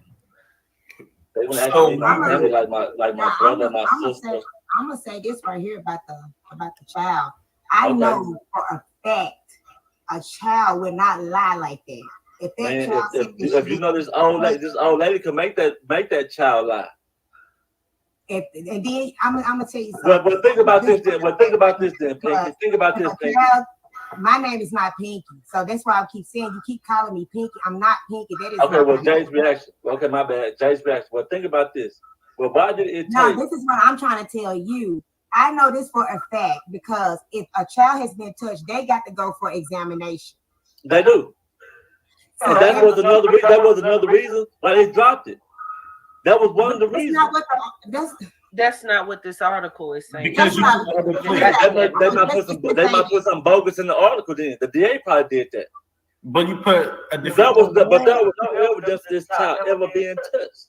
They wouldn't actually be So my I'm gonna family you like my now brother, my sister. I'm gonna say this right here about the child. I Okay. know for a fact a child would not lie like that. If that Man, child said that if you know this old lady can make that child lie. and then I'm gonna tell you Well, something. think about this then. Well, think about this then, Pinky. Think about If this, a Pinky. child, my name is not Pinky, so that's why I keep saying you keep calling me Pinky. I'm not Pinky. That is Okay, not well, my Jay's name. reaction. Okay, my bad. Jay's reaction. Well, think about this. Well, why did it No, take? this is what I'm trying to tell you. I know this for a fact because if a child has been touched, they got to go for examination. They do, So and that was another reason why they dropped it. That was one of the that's reasons. not what That's not what this article is saying. Because that's you not other what place. They might put some bogus in the article. Then the DA probably did that. But you put a But different. that was no evidence of this child ever being touched.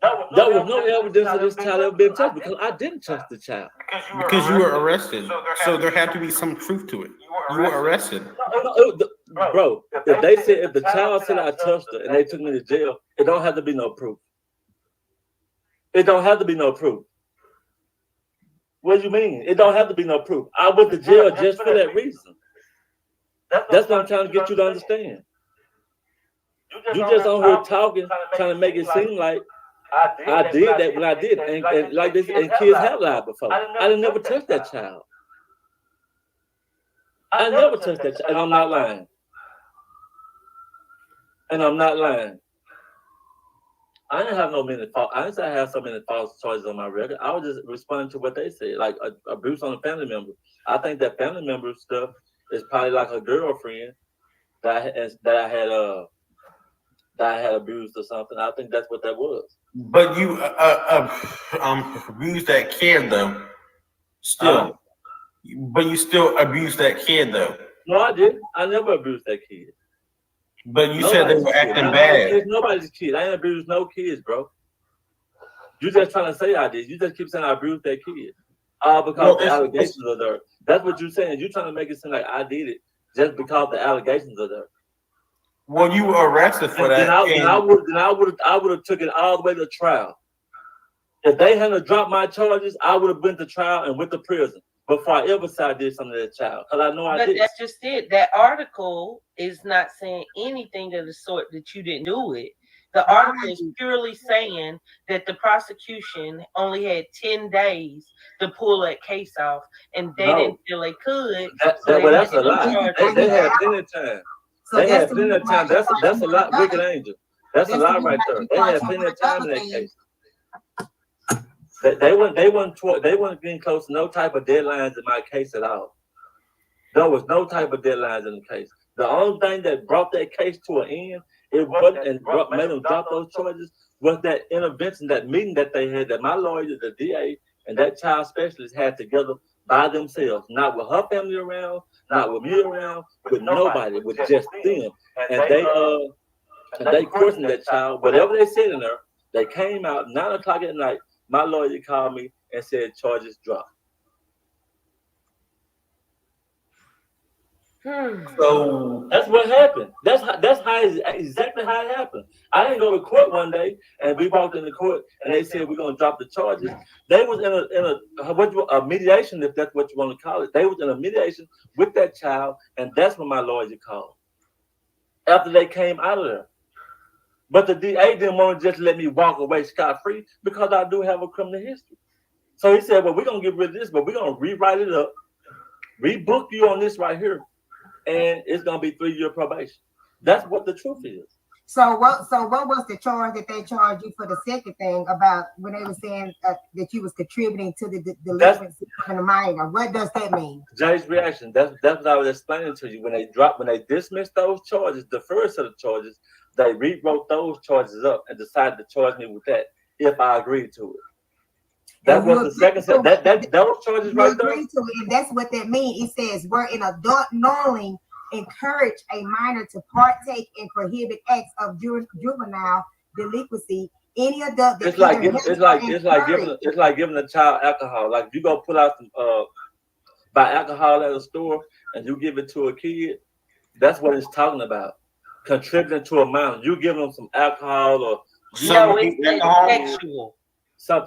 There was no evidence of this child ever being touched because I didn't touch the child. Because you were arrested, so there had to be some truth to it. You were arrested. Bro, if the child said I touched her and they took me to jail, it don't have to be no proof. It don't have to be no proof. What do you mean? It don't have to be no proof. I went to jail just for that reason. That's what I'm trying to get you to understand. You just on here talking, trying to make it seem like I did that when I did, and like this, and kids have lied before. I didn't never touch that child. I never touched that child, and I'm not lying. And I'm not lying. I didn't have I didn't say I had so many false charges on my record. I was just responding to what they said, like abuse on a family member. I think that family member stuff is probably like a girlfriend that I had abused or something. I think that's what that was. But you abused that kid though. Still, but you still abused that kid though. No, I didn't. I never abused that kid. But you said they were acting bad. It's nobody's kid. I ain't abused no kids, bro. You just trying to say I did. You just keep saying I abused that kid. All because the allegations are there. That's what you're saying. You're trying to make it seem like I did it just because the allegations are there. Well, you were arrested for that. Then I would have took it all the way to trial. If they hadn't dropped my charges, I would have been to trial and went to prison before I ever said I did something to that child. Because I know I did. But that's just it. That article is not saying anything of the sort that you didn't do it. The article is purely saying that the prosecution only had 10 days to pull that case off, and they didn't feel they could. That's a lie. They had plenty of time. They had plenty of time. That's a lot, Wicked Angel. That's a lot right there. They had plenty of time in that case. They weren't getting close to no type of deadlines in my case at all. There was no type of deadlines in the case. The only thing that brought that case to an end, made them drop those charges, was that intervention, that meeting that they had, that my lawyer, the DA, and that child specialist had together by themselves, not with her family around, not with me around, with nobody, with just them. And they questioned that child. Whatever they said in there, they came out 9:00 at night. My lawyer called me and said charges dropped. So that's what happened. That's exactly how it happened. I didn't go to court one day, and we walked into court, and they said we're gonna drop the charges. They was in a mediation, if that's what you want to call it. They was in a mediation with that child, and that's when my lawyer called. After they came out of there. But the DA didn't want to just let me walk away scot-free because I do have a criminal history. So he said, well, we're going to get rid of this, but we're going to rewrite it up, rebook you on this right here, and it's going to be 3-year probation. That's what the truth is. So what was the charge that they charged you for the second thing about when they were saying that you was contributing to the delinquency of the minor? What does that mean? Jay's reaction. That's what I was explaining to you. When they dismissed those charges, the first set of charges, they rewrote those charges up and decided to charge me with that if I agreed to it. That was the second set. Those charges right there. Agreed to it, and that's what that means. It says where an adult knowingly encourage a minor to partake in prohibited acts of juvenile delinquency. Any adult it's like giving a child alcohol. Like if you go pull out some buy alcohol at a store and you give it to a kid, that's what it's talking about. Contributing to a minor. You give them some alcohol or no, it's sexual. some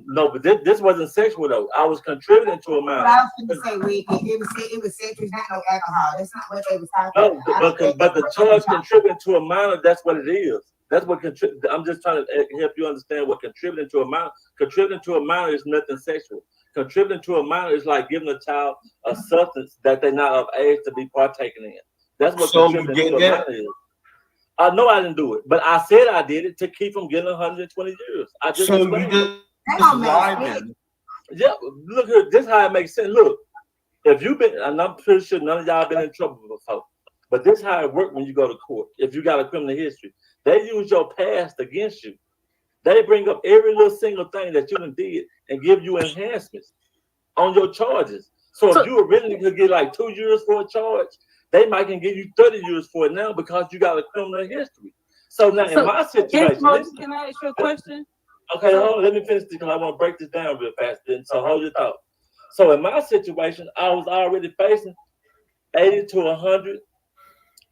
no, but this wasn't sexual though. I was contributing to a What minor. I was going to say, Ricky, it was sexual, not no alcohol. That's not what they was talking No, about. but the charge contributing to a minor, that's what it is. That's what I'm just trying to help you understand what contributing to a minor. Contributing to a minor is nothing sexual. Contributing to a minor is like giving a child a substance that they're not of age to be partaking in. That's what So you contributing did to a that? minor is. I know I didn't do it, but I said I did it to keep from getting 120 years. I just So you explained it. That just don't make lied sense. then. Yeah, look here. This how it makes sense. Look, if you've been, and I'm pretty sure none of y'all been in trouble before, but this how it works when you go to court. If you got a criminal history, they use your past against you. They bring up every little single thing that you done did and give you enhancements on your charges. So if So, you originally could get like 2 years for a charge, they might can give you 30 years for it now because you got a criminal history. So now in so, my Gangsta situation, Moji, listen, can I ask you a question? okay, So, hold on, let me finish this because I want to break this down real fast. Then, so hold your thought. So in my situation, I was already facing 80 to 100,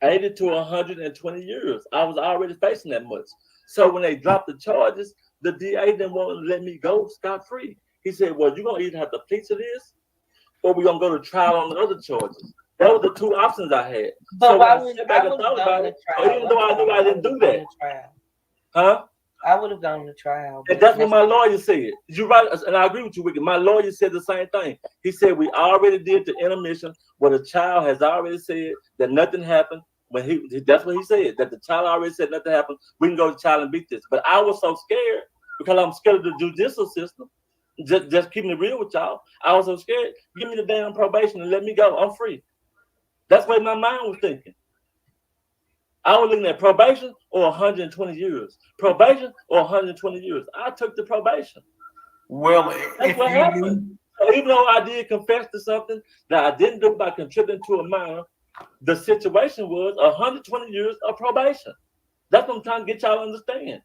80 to 120 years. I was already facing that much. So when they dropped the charges, the DA didn't want to let me go scot free. He said, "Well, you're gonna either have to plead to this, or we're gonna go to trial on the other charges." That was the two options I had. but So when why I would sat I back and would have thought gone about to it, trial? even though I knew I didn't do gone that, to trial. huh? I would have gone to trial, And but that's what my lawyer said. You're right, and I agree with you, Wicked. My lawyer said the same thing. He said we already did the intermission where the child has already said that nothing happened. When that's what he said, that the child already said nothing happened. We can go to trial and beat this. But I was so scared because I'm scared of the judicial system. Just keeping it real with y'all. I was so scared. Give me the damn probation and let me go. I'm free. That's what my mind was thinking. I was looking at probation or 120 years. Probation or 120 years. I took the probation. Well, That's if what you happened. do, So even though I did confess to something that I didn't do by contributing to a minor, the situation was 120 years of probation. That's what I'm trying to get y'all to understand.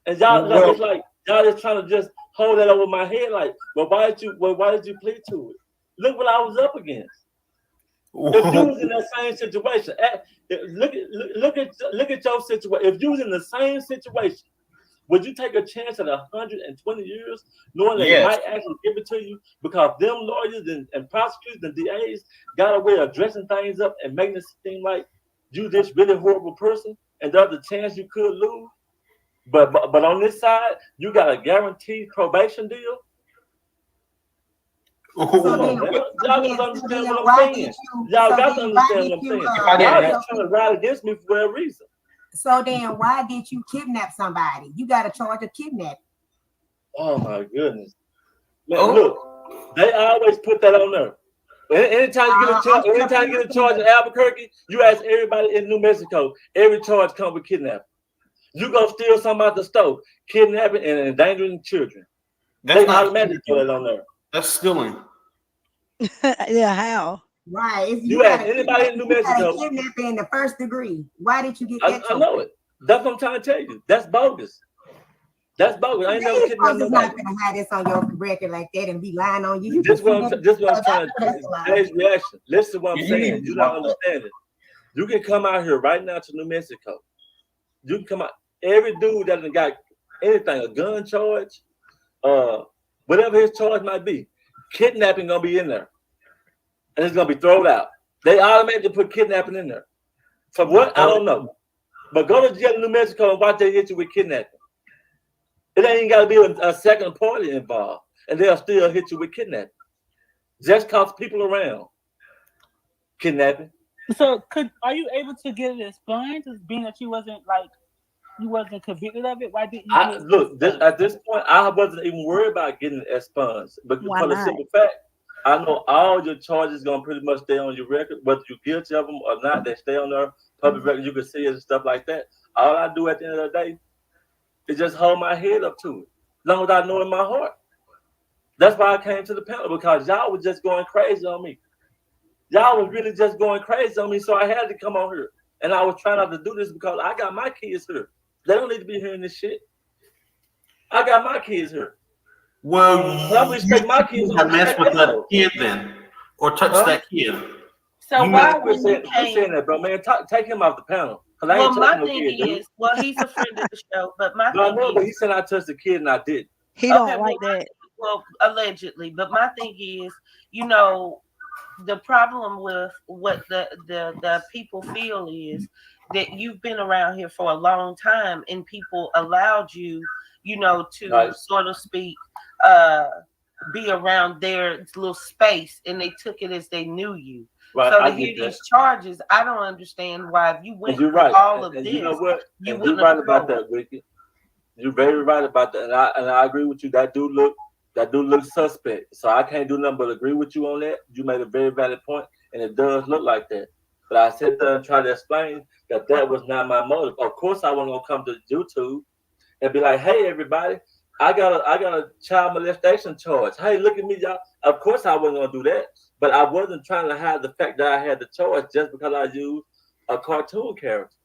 And y'all, like, well, it's like y'all just trying to just hold that over my head. Like, why did you plead to it? Look what I was up against. If you was in that same situation, look at your situation. If you was in the same situation, would you take a chance at 120 years, knowing they yes. might actually give it to you because them lawyers and prosecutors and DAs got a way of dressing things up and making it seem like you this really horrible person, and there's a chance you could lose. But on this side, you got a guaranteed probation deal. So Come then, on, man. Y'all got to so understand then what I'm why did saying. you? Y'all So got to then, why understand did what I'm you? saying. If I Y'all didn't, just trying to ride against me for a reason. So then, why did you kidnap somebody? You got a charge of kidnapping. Oh my goodness. Man, oh, look, they always put that on there. Anytime you get a charge, anytime you get a charge in Albuquerque, you ask everybody in New Mexico, every charge comes with kidnapping. You go steal something out the store, kidnapping and endangering children. that's They not automatically put it stealing. on there. That's stealing. Yeah, how? Right. If You you got ask a anybody in New Mexico, kidnapping in the first degree, why did you get that I charge? know it. That's what I'm trying to tell you. That's bogus. That's bogus. I ain't never These kidnapped folks is nobody. not gonna have this on your record like that and be lying on you. You This just what I'm trying that's to a lie. today's reaction. Listen to what I'm You saying. need You're to not walk up. understanding. You can come out here right now to New Mexico. You can come out. Every dude that got anything, a gun charge, uh, whatever his charge might be, kidnapping gonna be in there, and it's gonna be thrown out. They automatically put kidnapping in there. For what? I don't know. But go to jail in New Mexico and watch they hit you with kidnapping. It ain't got to be a second party involved, and they'll still hit you with kidnapping. Just cause people around kidnapping. So, are you able to get it expunged, as being that you wasn't convicted of it? Why didn't you I get it look at expunged? this point. I wasn't even worried about getting it expunged, but Why for the not? simple fact, I know all your charges gonna pretty much stay on your record, whether you're guilty of them or not. They stay on their public record. You can see it and stuff like that. All I do at the end of the day is just hold my head up to it, as long as I know in my heart. That's why I came to the panel because y'all was just going crazy on me. Y'all was really just going crazy on me, so I had to come on here. And I was trying not to do this because I got my kids here. They don't need to be hearing this shit. I got my kids here. Well, So I you respect my kids. have messed with that Y'all. kid then, or touched Huh? that kid. So You why, messed. Quit when you saying came? that, bro, man. Take him off the panel. Because I Well, ain't my touching no thing kid, dude. is, well, he's a friend of the show, but my No, I thing know, but is, he said I touched the kid and I didn't. He Okay, don't like that. well, allegedly, but my thing is, you know, the problem with what the people feel is that you've been around here for a long time and people allowed you, you know, to Right. sort of speak, uh be around their little space and they took it as they knew you. Right. So I to get hear that. these charges, I don't understand why if you And went you're through right. all of And you know this, what? you And you're wouldn't have right come about over. that, Ricky. You're very right about that. And I agree with you. That do look suspect. So I can't do nothing but agree with you on that. You made a very valid point, and it does look like that. But I sit there and try to explain that that was not my motive. Of course, I wasn't gonna come to YouTube and be like, "Hey, everybody, I got a child molestation charge. Hey, look at me, y'all." Of course, I wasn't gonna do that, but I wasn't trying to hide the fact that I had the charge just because I used a cartoon character.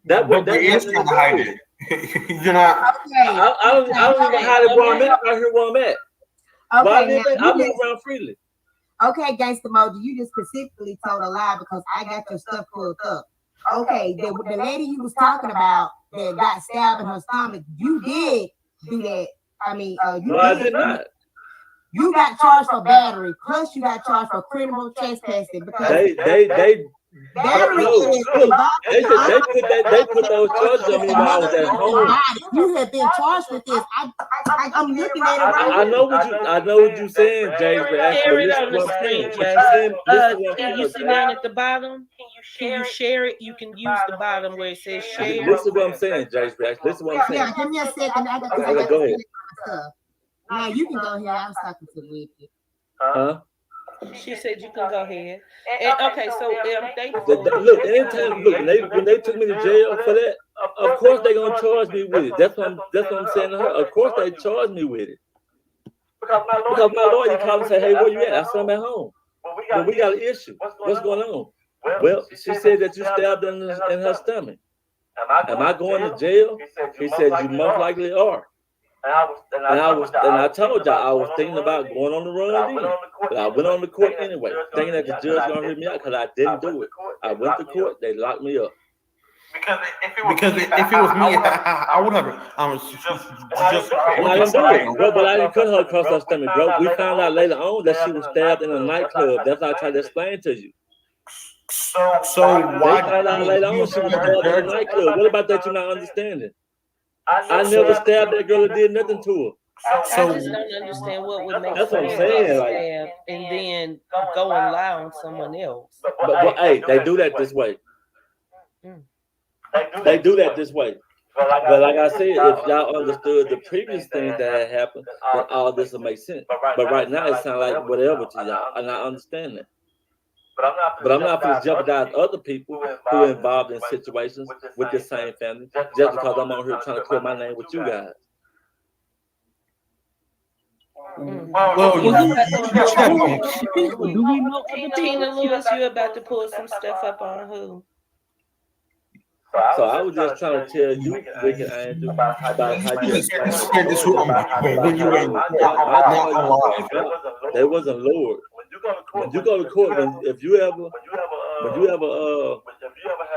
That But you is wasn't trying to to do hide with it. it. You're not. Okay, I don't even okay, hide it where I'm Okay. at. I hear where I'm at. Why I okay. Now live at? I you move just around freely. okay, Gangsta Moji. You just specifically told a lie because I got your stuff pulled up. Okay, the lady you was talking about that got stabbed in her stomach, you did do that. I mean, you No, I did. did not. You got charged for battery, plus you got charged for criminal trespassing because They but battery no. is involved They in said they put that they put those charges on it's me a while I was at motherfucking home. body. You have been charged with this. I'm looking at it right I here. know what you're saying, James, but Share it listen on to the what I'm saying. screen, What Jay. you saying? Listen to what I'm Can you saying, see Jay. down at the bottom? Can you share it? You can use the bottom where it says share. Listen to what I'm saying, James. Listen to what I'm Yeah, saying. give me a second. I got because I Okay, got go to ahead. finish my stuff. Now you can go here. I was talking to Ricky. Huh? She said you can go ahead. And okay, so I'm thankful. Look, anytime, look, when they took me to jail for that, of course they gonna charge me with it. That's what I'm saying to her. Of course they charge me with it because my lawyer called and said, "Hey, where you at?" I said, "I'm at home." But we got an issue. What's going on? Well, she said that you stabbed in her stomach. Am I going to jail? He said you most likely are. And I told y'all I was thinking about going on the run then. But I went on the court anyway, thinking that the judge gonna hear me out because I didn't do it. I went to court, they locked me up. Because if it was me, I would have just And I didn't do it, bro, but I didn't cut her across her stomach, bro. We found out later on that she was stabbed in a nightclub. That's what I tried to explain to you. So They why found out did later you on she was tell the stabbed in a judge? nightclub. What about that you're not understanding? I never stabbed that girl or did nothing to her. I just don't understand what would make That's what I'm someone get saying. Like, stabbed and then go and lie on someone else. but hey, they do that this way. Mm. They do that this way. But like I said, if y'all understood the previous things that had happened, then all this will make sense. But right now, it sounds like whatever to y'all, and I understand that. But I'm not going to jeopardize other people who are involved in situations with the same family just because I'm on here trying to clear my name with you guys. Mm. Well, You you about to you pull check some me. stuff on who? Do we know other Tina people? Lewis, you about to pull some stuff up on who? So I was just trying to tell you, Wicked Angel, about how you You explain the said this charges, when about you how were they were my not charges alive. was dropped. They wasn't lowered. When you go to court, if you ever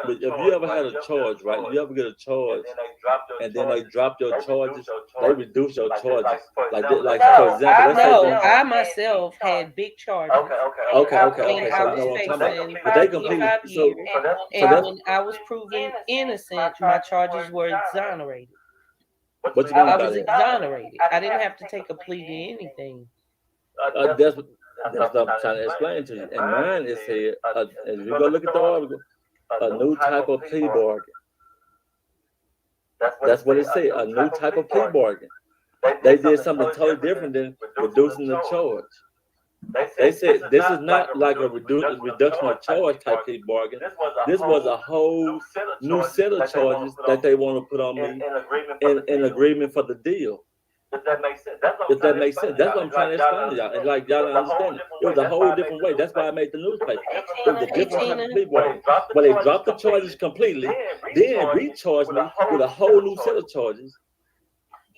but if you ever had a charge, right? You ever get a charge, and then they drop your charges, they reduce your charges. Like for example, let's say No, I myself had big charges. okay. And So I you know was what I'm talking about. facing But they completely 25 years. so And that's when I was proven innocent, my charges were exonerated. what you mean I by was that. exonerated. I didn't have to take a plea to anything. That's what I'm trying to explain to you. And mine is here. If you go look at the article, a new type of plea bargain. That's what it said. A new type of plea bargain. They did something totally different than reducing the charge. They said this is not like a reduction of charge type plea bargain. This was a whole new set of charges that they want to put on me in agreement for the deal. If that makes sense. That's what I'm trying to explain to y'all. And like y'all don't understand it. It was a whole different way. That's why I made the newspaper. It was a different type of plea bargain. But they dropped the charges completely, then recharged me with a whole new set of charges.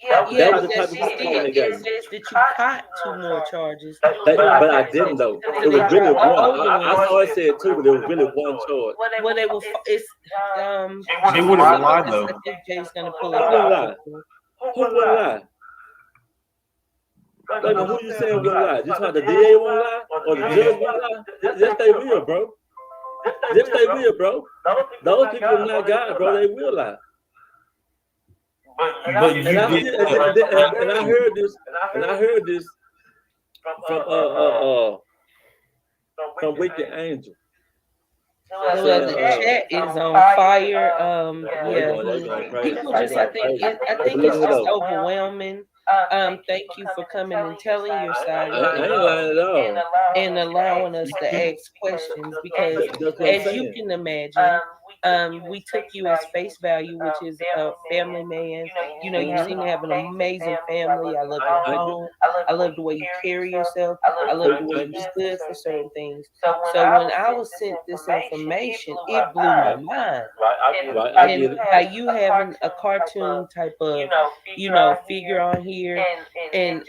Yeah, That was the because type of she plea said bargain they it gave me. says that you caught 2 more charges. But I didn't though. So It they was really dropped the one. older I ones. saw it said two, but it was really one charge. Well, they were. It's They wouldn't lie I though. think Jay's gonna pull Who it wouldn't up. lie? Who wouldn't lie? Wait a minute, who you saying will lie? You talking about the DA won't lie or the judge won't lie? Yes, they will, bro. Yes, they will, bro. Those people are not God, bro. They will lie. But you And I did. and I heard this, and I heard this from from Wicked Angel. Well, the chat is on fire. Yeah, They going crazy. people They just, I going think, crazy. I But think look it's at just those. overwhelming. Thank you for coming and telling your side I of ain't things lying at all. and allowing us to ask questions because, That's what I'm as you saying. can imagine, we took you as face value, which is a family man. You know, you seem to have an amazing family. I love your Thank you. home. I love the way you carry yourself. I love the way Thank you you. stood for certain things. So when I was sent this information, it blew my mind. Right, I get And it. by you having a cartoon type of, figure on here, and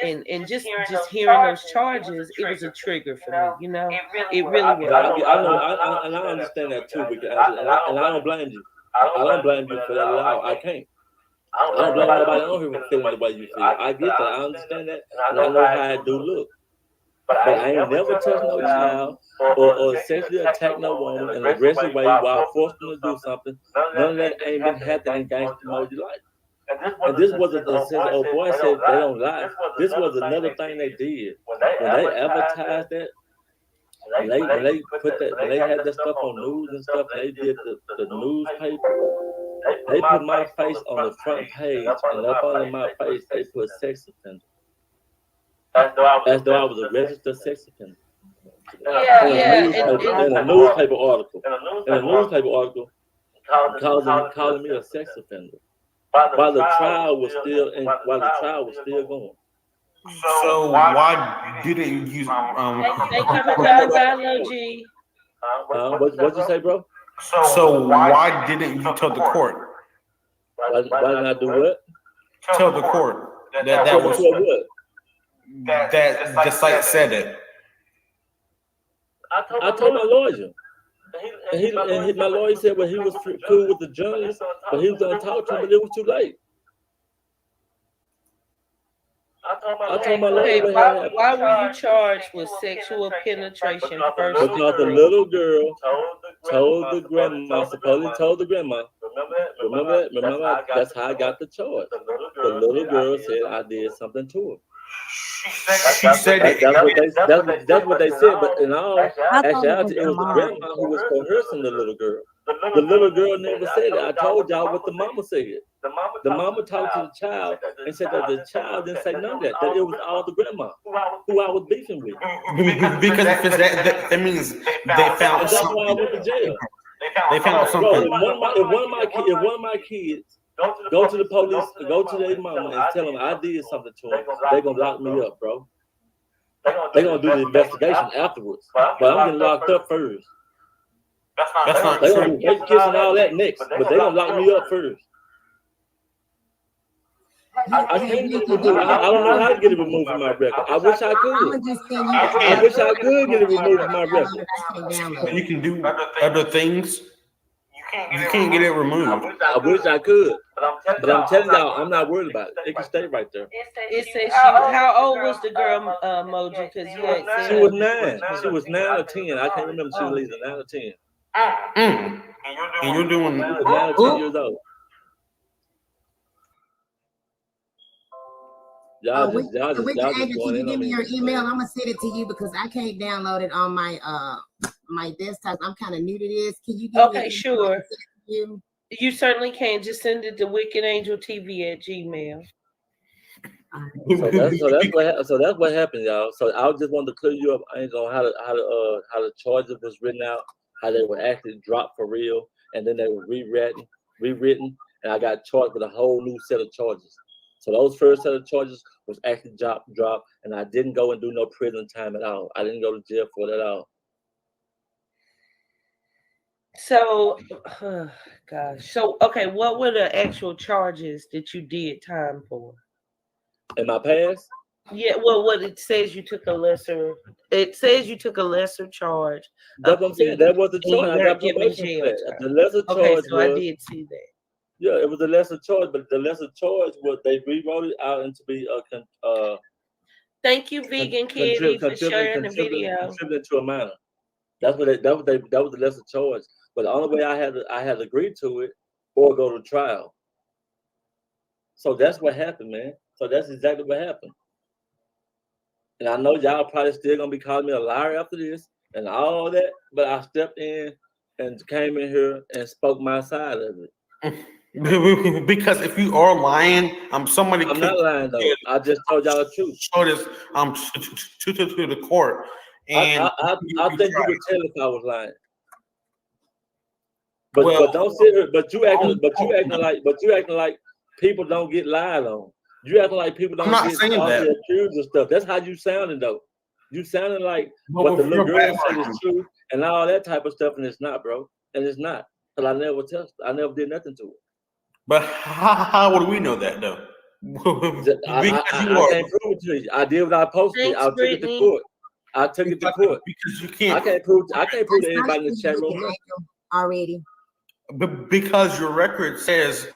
just hearing those charges, it was a trigger for me. It really But was. I know, and I understand that too, because and I don't blame you. I don't blame you for that at all. I can't. I don't blame nobody on here for feeling the way you feel. I get that. I understand that, and I know how it do look. But I ain't never touched no child or sexually attacked no woman in an aggressive way while forced them to do something. None of that ain't been happening in Gangsta Moji life. And this wasn't the since old boy said they don't lie. This was another thing they did when they advertised that. When they put that, when they had that stuff on news and stuff, and they did the newspaper. They put my face on the front page, and up under my face they put sex offender, as though I was a registered sex offender. Yeah, In a yeah, newspaper, in a newspaper article, calling me a sex offender, while the trial was still going. So why didn't you they coming down, download G. What'd you say, bro? So why didn't you tell the court? Why didn't I do what? Tell the court that Tell was what? that the site said it. I told my lawyer. My lawyer said, well, he was cool with the journalist, but he was going to talk to him, but it was too late. I told my Okay, lawyer what had happened. why were you charged with sexual penetration first Because the degree? little girl told the grandma, supposedly told the grandma, remember that? Remember, that's how I got the charge. The little girl said I did something to her. She said it. That's what they said, but in all I thought it was actuality, the it was the mom. grandma who was coercing the little girl. The little girl never said it. I told y'all what the mama said. The mama talked to the child and said that the child didn't say none of that. That it was all the grandma who I was beefing with. Because if it's that means they found And that's why I something. went to jail. They found Bro, something. if one of my kids go to the police, go to their mama and tell them I did something to them, they're gonna lock me up, bro. They're gonna do the investigation afterwards. But I'm getting locked up first. That's not They're gonna true. do rape, kiss, and all that next, but they're gonna lock me up first. I can't get it removed. I don't know how to get it removed from my record. I wish I I'm could. gonna just send you. I wish I could get it removed from my record. You can do other things. You can't get it removed. I wish I could. But I'm telling y'all, I'm not worried about it. It can stay right there. It says how old was the girl, Moji? Because you had said She was 9. She was 9 or 10. I can't remember. She was either 9 or 10. Mm. And you're doing. She was 9 or 10 years old. Y'all just Agent, can going you in give on me me. your email? I'm gonna send it to you because I can't download it on my my desktop. I'm kind of new to this. Can you give me Okay, sure. you? You certainly can. Just send it to wickedangeltv@gmail. So that's what happened, y'all. So I just wanted to clear you up, Angel, on how the charges was written out, how they were actually dropped for real, and then they were rewritten, and I got charged with a whole new set of charges. So those first set of charges was actually dropped, and I didn't go and do no prison time at all. I didn't go to jail for it at all. So, gosh. So, okay, what were the actual charges that you did time for? In my past? Yeah, well, what it says you took a lesser. It says you took a lesser charge. That's what I'm saying. That was the charge. I got probation for that. The lesser charge. Okay, so I did see that. Yeah, it was a lesser charge, but the lesser charge was they rewrote it out into be Thank you, Vegan Kitty, for sharing the video. contributing to a minor. That was the lesser charge. But the only way I had to agree to it or go to trial. So that's what happened, man. So that's exactly what happened. And I know y'all probably still gonna be calling me a liar after this and all that, but I stepped in and came in here and spoke my side of it. Because if you are lying, somebody I'm could not lying though. I just told y'all the truth. show this to the court, and I think you could tell if I was lying. But well, don't sit here. But you acting like people don't get lied on. You acting like people don't get falsely accused of stuff. That's how you sounding though. You sounding like what the little girl said is true and all that type of stuff, and it's not, bro. And it's not. Because I never did nothing to it. But how would we know that though? I can't prove it to you. I did what I posted. I took it to court. I took it to court. Because you can't. I can't prove to anybody in the chat room already. Because your record says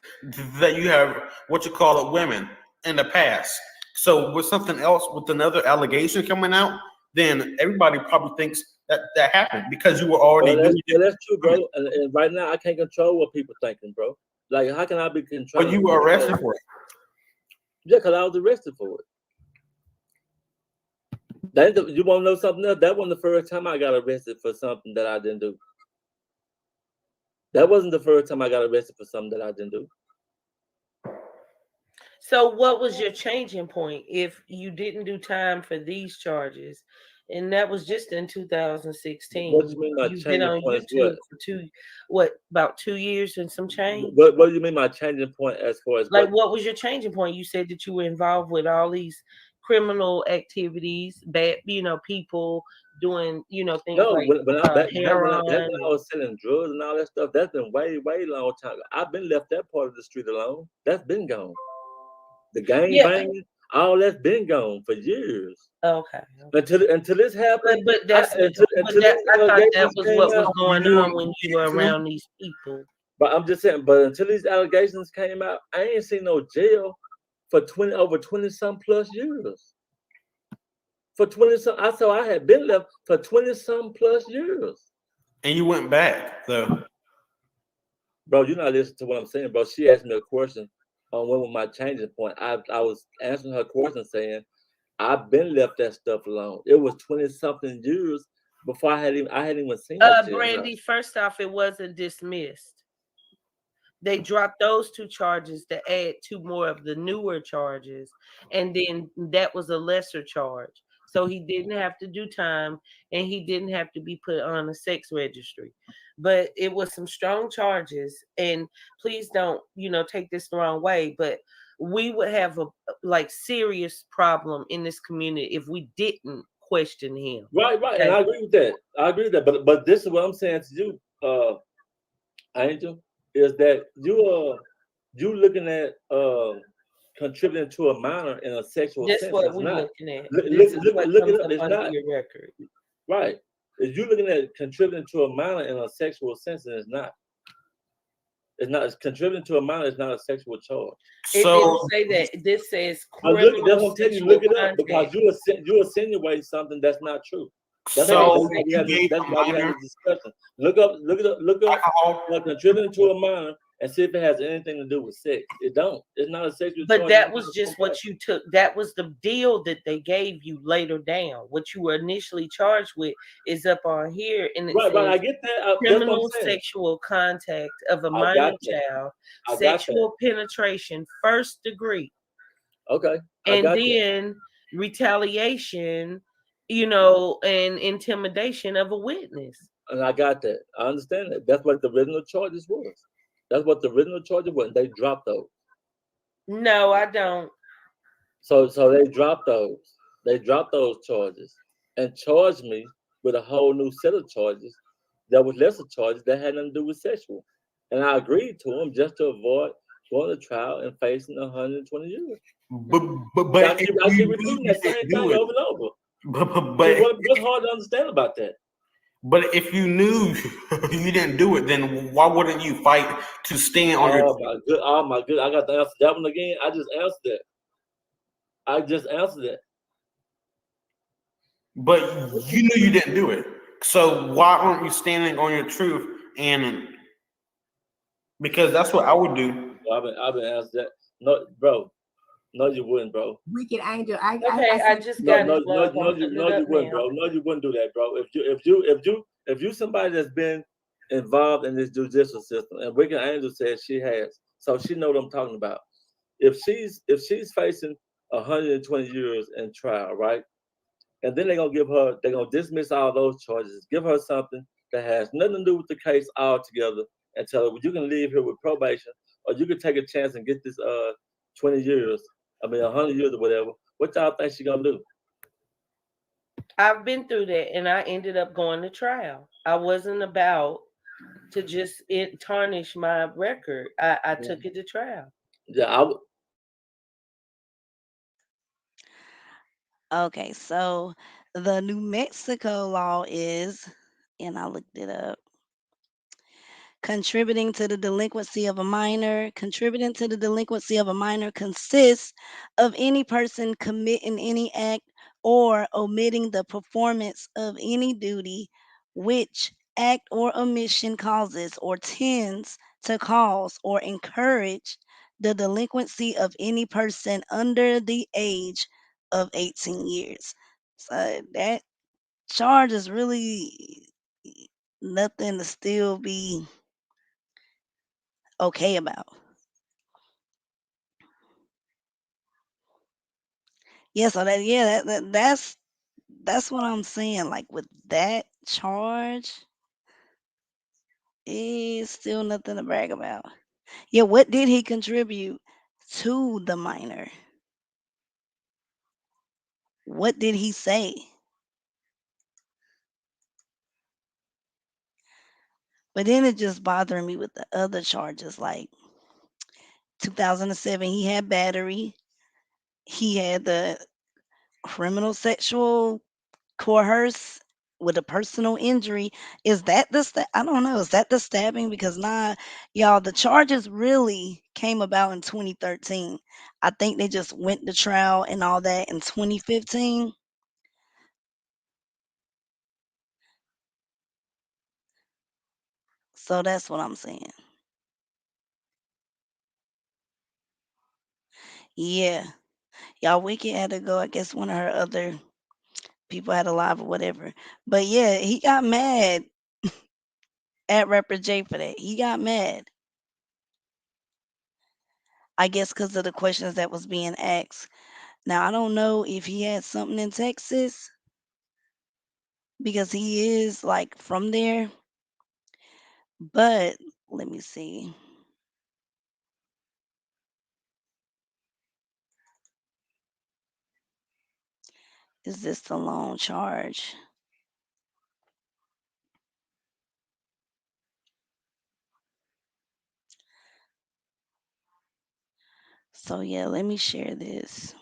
that you have what you call it women in the past. So with something else, with another allegation coming out, then everybody probably thinks that happened because you were already doing it. That's true, bro. And right now I can't control what people thinking, bro. Like, how can I be controlling? But you were arrested for it. Yeah, because I was arrested for it. You want to know something else? That wasn't the first time I got arrested for something that I didn't do. That wasn't the first time I got arrested for something that I didn't do. So what was your changing point if you didn't do time for these charges? And that was just in 2016. What do you mean by You've been on point? YouTube for about 2 years and some change? What do you mean by changing point as far as like what was your changing point? You said that you were involved with all these criminal activities, bad, people doing, things like heroin. When I was selling drugs and all that stuff, that's been way, way long time. I've been left that part of the street alone. That's been gone. The gang banging, all that's been gone for years. Okay. Until this happened. But I thought that was what was going on when you were around these people. But I'm just saying, but until these allegations came out, I ain't seen no jail for over 20 some plus years. For 20 some, I had been left for 20 some plus years. And you went back though. Bro, you're not listening to what I'm saying, bro. She asked me a question on when was my changing point. I was answering her question saying, I've been left that stuff alone. It was 20 something years before I hadn't even seen that. Brandy, first off, it wasn't dismissed. They dropped those 2 charges to add 2 more of the newer charges, and then that was a lesser charge. So he didn't have to do time, and he didn't have to be put on a sex registry. But it was some strong charges, and please don't, take this the wrong way, but we would have a serious problem in this community if we didn't question him. Right. Okay. And I agree with that. But this is what I'm saying to you, Angel, is that you looking at contributing to a minor in a sexual sense. That's what we're looking at. Look it up. It's not your record. Right. If you're looking at contributing to a minor in a sexual sense, and it's not. It's not. It's contributing to a minor. It's not a sexual charge. It didn't say that. This says criminal. That's what I'm telling you. Look it up because you insinuate something that's not true. That's why we have this discussion. Look up contributing to a minor and see if it has anything to do with sex. It don't. It's not a sexual charge. But that was just what you took. That was the deal that they gave you later down. What you were initially charged with is up on here. And it says, I get that. Criminal sexual contact of a minor child, sexual penetration, 1st degree. Okay. And then retaliation, and intimidation of a witness. And I got that. I understand that. That's what the original charges was. That's what the original charges were. And they dropped those. No, I don't. So they dropped those. They dropped those charges and charged me with a whole new set of charges that was lesser charges that had nothing to do with sexual. And I agreed to them just to avoid going to trial and facing 120 years. But I keep repeating that same thing over and over. But what's hard to understand about that? But if you knew you didn't do it, then why wouldn't you fight to stand on your? Oh my good! I got to answer that one again. I just answered that. but you knew you didn't do it. So why aren't you standing on your truth? And because that's what I would do. I've been asked that. No, bro. No, you wouldn't, bro. Wicked Angel. I Okay, I see. just No, got no, his no, love. I'm putting it no, you up wouldn't, now. bro. No, you wouldn't do that, bro. If you somebody that's been involved in this judicial system, and Wicked Angel says she has, so she know what I'm talking about. If she's facing 120 years in trial, right? And then they're gonna dismiss all those charges, give her something that has nothing to do with the case altogether, and tell her, well, you can leave here with probation, or you can take a chance and get this 20 years, I mean 100 years or whatever. What y'all think she gonna do? I've been through that, and I ended up going to trial. I wasn't about to just tarnish my record. I took it to trial. Yeah, I would. Okay, so the New Mexico law is, and I looked it up, contributing to the delinquency of a minor. Contributing to the delinquency of a minor consists of any person committing any act or omitting the performance of any duty which act or omission causes or tends to cause or encourage the delinquency of any person under the age of 18 years. So that charge is really nothing to still be okay about. Yeah, so that's what I'm saying. Like with that charge, is still nothing to brag about. Yeah, what did he contribute to the minor? What did he say? But then it just bothering me with the other charges. Like 2007, he had battery. He had the criminal sexual coerce with a personal injury. Is that I don't know. Is that the stabbing? Because nah, y'all, the charges really came about in 2013. I think they just went to trial and all that in 2015. So that's what I'm saying. Yeah, y'all, Wicked had to go. I guess one of her other people had a live or whatever. But yeah, he got mad at Rapper J for that. He got mad. I guess because of the questions that was being asked. Now I don't know if he had something in Texas because he is like from there, but let me see. Is this the loan charge? So yeah, let me share this.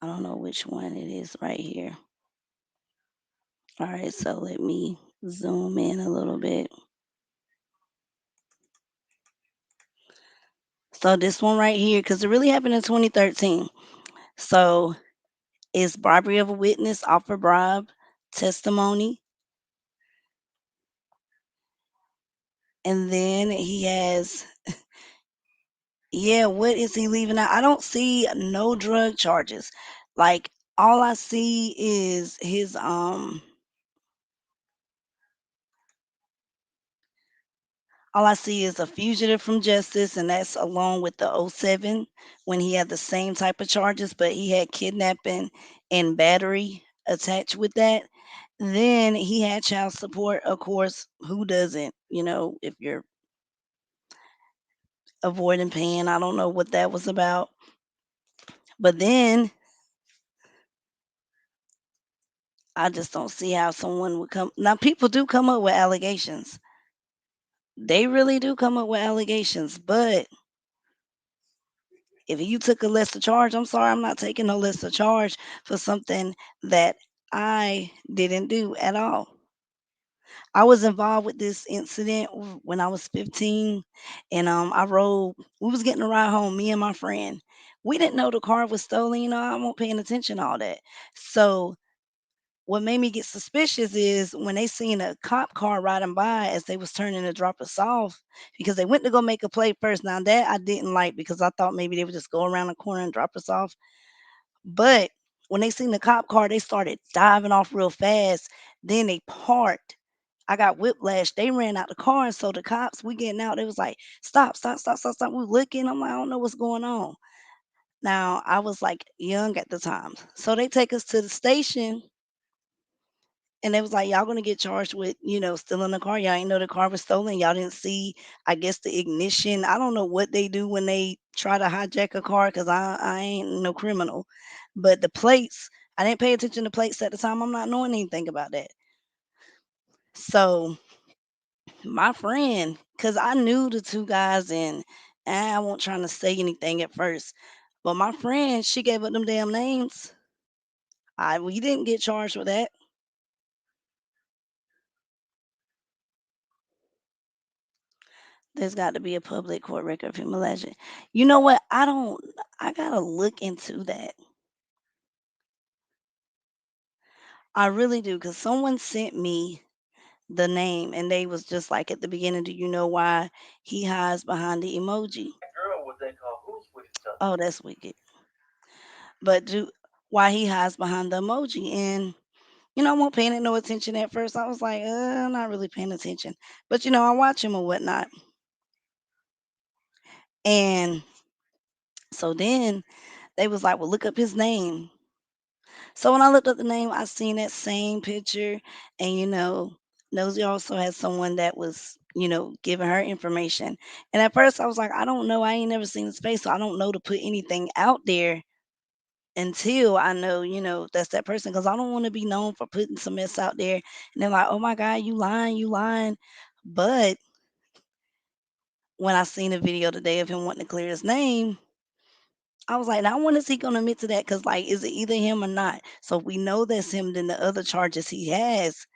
I don't know which one it is right here. All right, so let me zoom in a little bit. So this one right here, because it really happened in 2013. So it's bribery of a witness, offer bribe, testimony, and then he has, yeah, what is he leaving out? I don't see no drug charges. Like all I see is his all I see is a fugitive from justice, and that's along with the '07 when he had the same type of charges, but he had kidnapping and battery attached with that. Then he had child support, of course. Who doesn't? If you're avoiding paying, I don't know what that was about. But then I just don't see how someone would come. Now, people do come up with allegations. They really do come up with allegations, but if you took a lesser charge, I'm sorry, I'm not taking no lesser charge for something that I didn't do at all. I was involved with this incident when I was 15, and I rode. We was getting a ride home, me and my friend. We didn't know the car was stolen. I wasn't paying attention to all that. So what made me get suspicious is when they seen a cop car riding by as they was turning to drop us off because they went to go make a play first. Now that I didn't like because I thought maybe they would just go around the corner and drop us off. But when they seen the cop car, they started diving off real fast. Then they parked. I got whiplash. They ran out the car, and so the cops, we getting out. They was like, "Stop! Stop! Stop! Stop! Stop!" We looking. I'm like, I don't know what's going on. Now I was like young at the time, so they take us to the station, and they was like, "Y'all gonna get charged with, stealing the car. Y'all ain't know the car was stolen. Y'all didn't see, I guess, the ignition. I don't know what they do when they try to hijack a car, cause I ain't no criminal, but the plates, I didn't pay attention to plates at the time. I'm not knowing anything about that. So my friend, cause I knew the two guys, and I wasn't trying to say anything at first, but my friend, she gave up them damn names. We didn't get charged with that. There's got to be a public court record of him alleged. You know what? I gotta look into that. I really do, because someone sent me the name and they was just like at the beginning, do you know why he hides behind the emoji? Oh, that's wicked. But why he hides behind the emoji? And I wasn't paying it no attention at first. I was like, I'm not really paying attention. But I watch him or whatnot. And so then they was like, well, look up his name. So when I looked up the name, I seen that same picture, and Nosy also had someone that was, giving her information. And at first, I was like, I don't know, I ain't never seen his face, so I don't know to put anything out there until I know, that's that person, because I don't want to be known for putting some mess out there, and they're like, oh my god, you lying, you lying. But when I seen a video today of him wanting to clear his name, I was like, now when is he gonna admit to that? Because like, is it either him or not? So if we know that's him, then the other charges he has,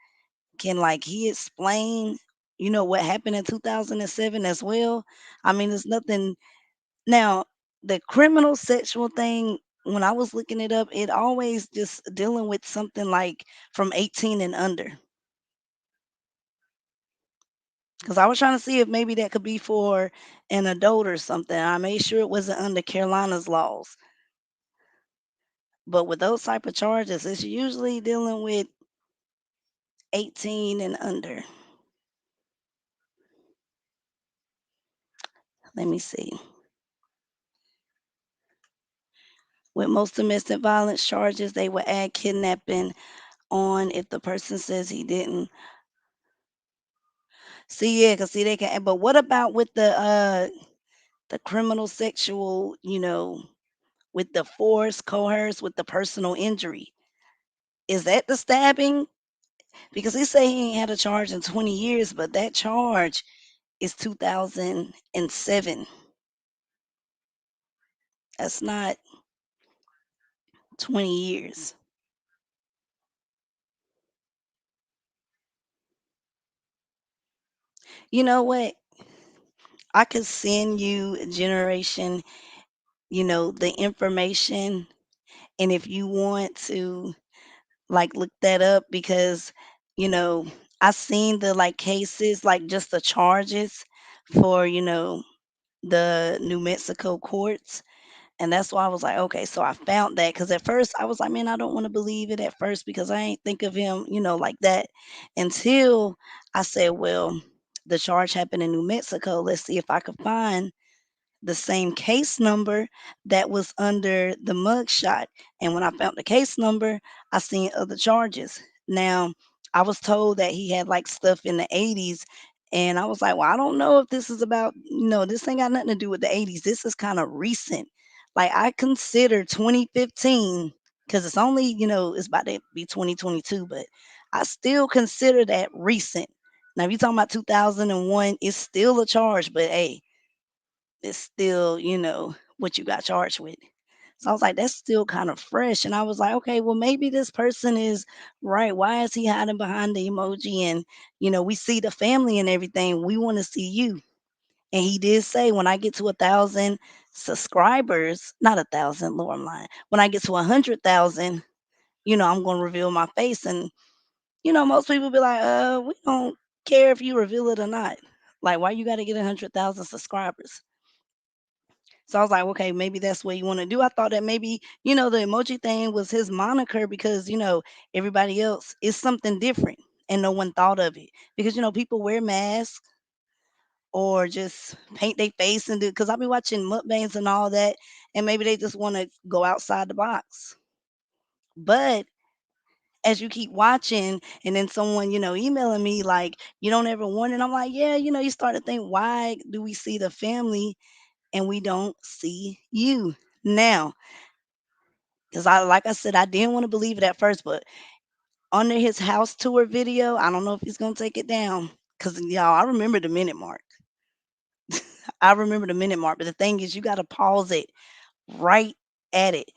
can like he explain, what happened in 2007 as well? I mean, there's nothing now. The criminal sexual thing, when I was looking it up, it always just dealing with something like from 18 and under. Because I was trying to see if maybe that could be for an adult or something. I made sure it wasn't under Carolina's laws. But with those type of charges, it's usually dealing with 18 and under. Let me see. With most domestic violence charges, they will add kidnapping on if the person says he didn't. See, yeah, cause see they can. But what about with the criminal sexual? With the force, coerce, with the personal injury. Is that the stabbing? Because he say he ain't had a charge in 20 years, but that charge is 2007. That's not 20 years. You know what? I could send you generation, the information. And if you want to like look that up, because, you know, I seen the like cases, like just the charges for, the New Mexico courts. And that's why I was like, okay, so I found that because at first I was like, man, I don't want to believe it at first because I ain't think of him, like that until I said, well, the charge happened in New Mexico. Let's see if I could find the same case number that was under the mugshot. And when I found the case number, I seen other charges. Now, I was told that he had like stuff in the 80s. And I was like, well, I don't know if this is about, this ain't got nothing to do with the 80s. This is kind of recent. Like, I consider 2015, because it's only, it's about to be 2022, but I still consider that recent. Now, if you're talking about 2001, it's still a charge, but hey, it's still, what you got charged with. So I was like, that's still kind of fresh. And I was like, okay, well, maybe this person is right. Why is he hiding behind the emoji? And, we see the family and everything. We want to see you. And he did say, when I get to 1,000 subscribers, not 1,000, Lord, I'm lying. When I get to 100,000, I'm going to reveal my face. And, most people be like, we don't care if you reveal it or not. Like, why you got to get 100,000 subscribers? So I was like, okay, maybe that's what you want to do. I thought that maybe, the emoji thing was his moniker because, everybody else is something different and no one thought of it. Because, people wear masks or just paint their face and do, because I be watching mukbangs and all that, and maybe they just want to go outside the box. But as you keep watching and then someone, emailing me like, you don't ever wonder, and I'm like, yeah, you start to think, why do we see the family and we don't see you now? Because like I said, I didn't want to believe it at first, but under his house tour video, I don't know if he's gonna take it down. Cause y'all, I remember the minute mark. I remember the minute mark, but the thing is, you gotta pause it right at it.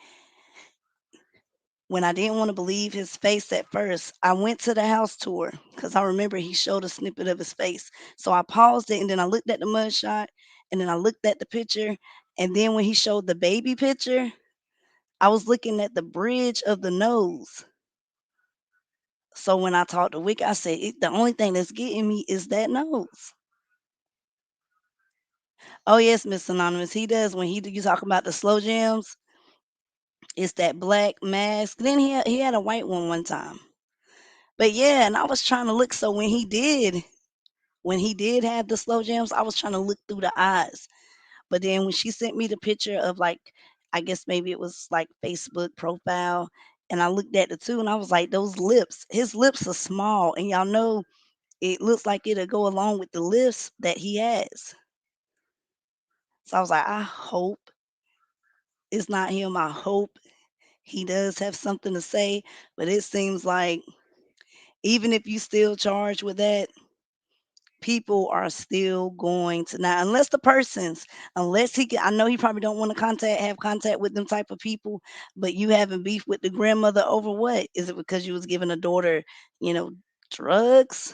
When I didn't want to believe his face at first, I went to the house tour because I remember he showed a snippet of his face. So I paused it and then I looked at the mugshot and then I looked at the picture. And then when he showed the baby picture, I was looking at the bridge of the nose. So when I talked to Wick, I said, the only thing that's getting me is that nose. Oh, yes, Miss Anonymous. He does. When you talk about the slow jams, it's that black mask. Then he had a white one time. But yeah, and I was trying to look. So when he did have the slow jams, I was trying to look through the eyes. But then when she sent me the picture of like, I guess maybe it was like Facebook profile, and I looked at the two, and I was like, those lips, his lips are small, and y'all know it looks like it'll go along with the lips that he has. So I was like, I hope it's not him. I hope he does have something to say, but it seems like even if you still charged with that, people are still going to not, unless the person's, unless he can, I know he probably don't want to have contact with them type of people, but you having beef with the grandmother over what? Is it because you was giving a daughter, you know, drugs?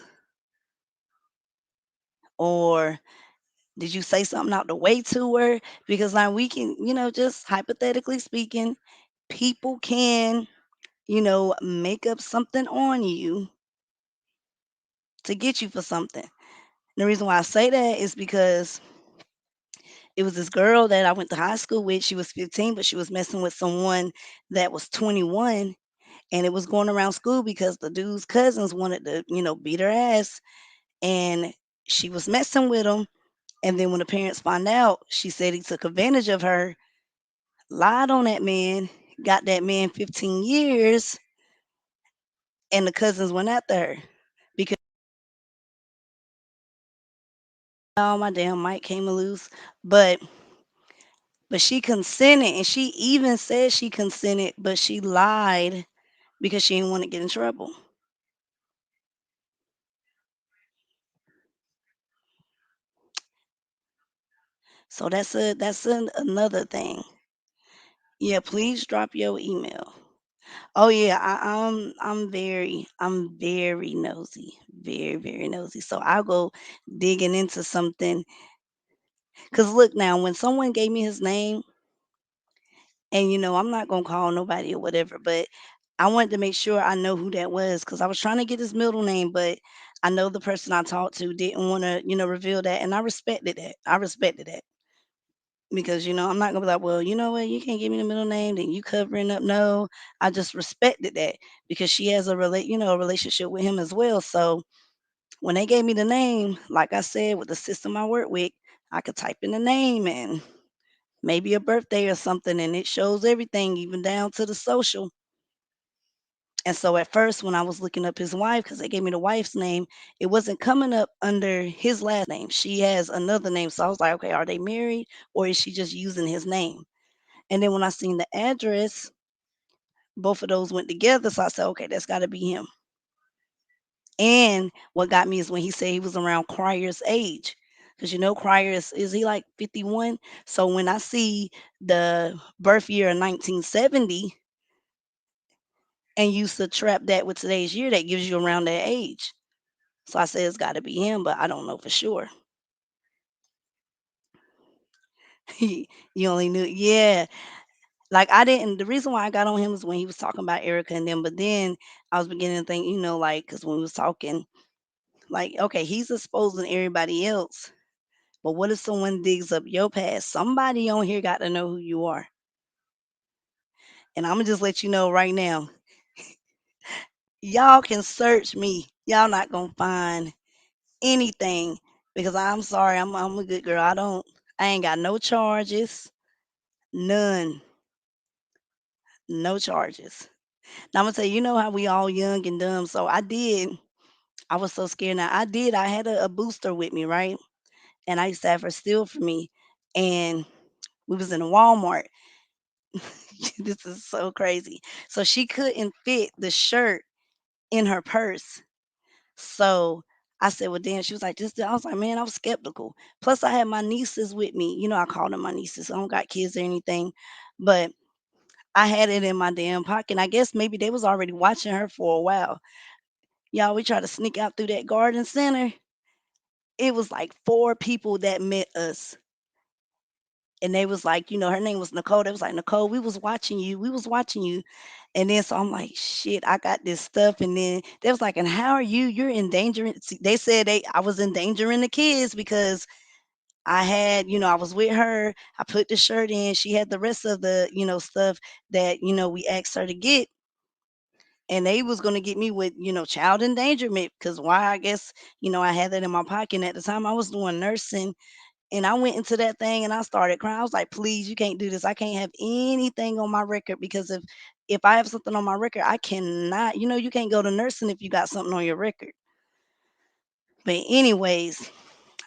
Or did you say something out the way to her? Because like we can, just hypothetically speaking, people can, make up something on you to get you for something. The reason why I say that is because it was this girl that I went to high school with. She was 15, but she was messing with someone that was 21. And it was going around school because the dude's cousins wanted to, beat her ass. And she was messing with him. And then when the parents found out, she said he took advantage of her, lied on that man, got that man 15 years, and the cousins went after her because all my damn mic came loose. But she consented, and she even said she consented, but she lied because she didn't want to get in trouble. So another thing. Yeah, please drop your email. Oh yeah, I'm very nosy, very very nosy. So I'll go digging into something. Cause look now, when someone gave me his name, and I'm not gonna call nobody or whatever, but I wanted to make sure I know who that was because I was trying to get his middle name, but I know the person I talked to didn't want to, reveal that, and I respected that. I respected that because I'm not gonna be like, well, you know what, you can't give me the middle name, then you covering up. No, I just respected that because she has a relationship with him as well. So when they gave me the name, like I said, with the system I work with, I could type in the name and maybe a birthday or something, and it shows everything, even down to the social. And so at first, when I was looking up his wife, because they gave me the wife's name, it wasn't coming up under his last name. She has another name. So I was like, okay, are they married or is she just using his name? And then when I seen the address, both of those went together. So I said, okay, that's got to be him. And what got me is when he said he was around Cryer's age. Because you know, Crier is he like 51? So when I see the birth year of 1970 and you subtract that with today's year, that gives you around that age. So I say it's got to be him, but I don't know for sure. You only knew, yeah. Like I didn't. The reason why I got on him was when he was talking about Erica and them. But then I was beginning to think, like, because when we was talking, like, okay, he's exposing everybody else, but what if someone digs up your past? Somebody on here got to know who you are. And I'm gonna just let you know right now, y'all can search me. Y'all not gonna find anything because I'm sorry, I'm a good girl. I ain't got no charges, none, no charges. Now I'm gonna tell you, you know how we all young and dumb. So I did. I was so scared. Now I did. I had a booster with me, right? And I used to have her steal for me. And we was in a Walmart. This is so crazy. So she couldn't fit the shirt in her purse. So I said, well, then she was like, just, I was like, man, I was skeptical. Plus, I had my nieces with me. I call them my nieces. I don't got kids or anything. But I had it in my damn pocket. And I guess maybe they was already watching her for a while. Y'all, we tried to sneak out through that garden center. It was like 4 people that met us. And they was like, her name was Nicole. They was like, Nicole, we was watching you. We was watching you. And then so I'm like, shit, I got this stuff. And then they was like, and how are you? You're endangering. See, they said I was endangering the kids because I had, I was with her. I put the shirt in. She had the rest of the, stuff that, we asked her to get. And they was gonna get me with, child endangerment because why? I guess, I had that in my pocket. And at the time I was doing nursing and I went into that thing and I started crying. I was like, please, you can't do this. I can't have anything on my record because if I have something on my record, I cannot, you can't go to nursing if you got something on your record. But anyways,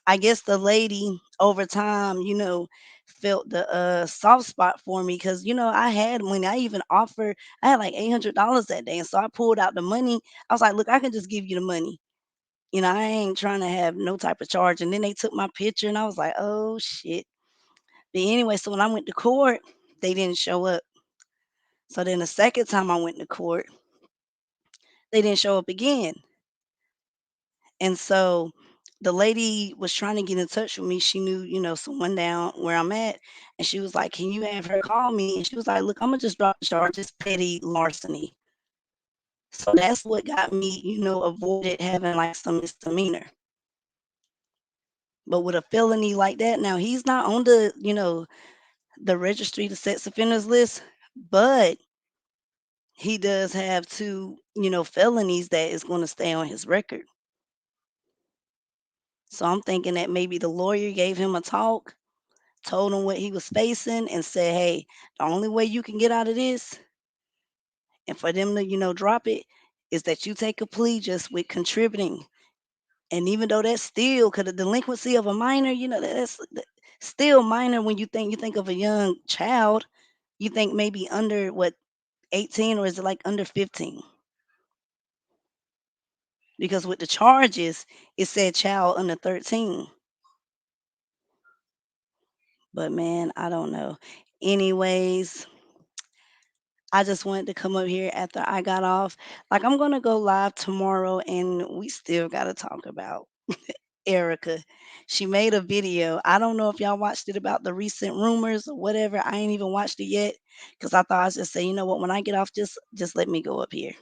I guess the lady over time, felt the soft spot for me because I had money. I even offered, I had like $800 that day. And so I pulled out the money. I was like, look, I can just give you the money. I ain't trying to have no type of charge. And then they took my picture and I was like, oh shit. But anyway, so when I went to court, they didn't show up. So then the second time I went to court, they didn't show up again. And so the lady was trying to get in touch with me. She knew, someone down where I'm at. And she was like, can you have her call me? And she was like, look, I'm going to just drop the charge. It's petty larceny. So that's what got me, avoided having like some misdemeanor. But with a felony like that, now he's not on the registry, the sex offenders list, but he does have 2, felonies that is going to stay on his record. So I'm thinking that maybe the lawyer gave him a talk, told him what he was facing, and said, hey, the only way you can get out of this and for them to, drop it is that you take a plea just with contributing. And even though that's still, because the delinquency of a minor, still minor when you think of a young child, you think maybe under what, 18 or is it like under 15? Because with the charges, it said child under 13. But man, I don't know. Anyways, I just wanted to come up here after I got off. Like I'm gonna go live tomorrow and we still gotta talk about Erica. She made a video. I don't know if y'all watched it about the recent rumors or whatever. I ain't even watched it yet. Cause I thought I was just say, you know what, when I get off, just let me go up here.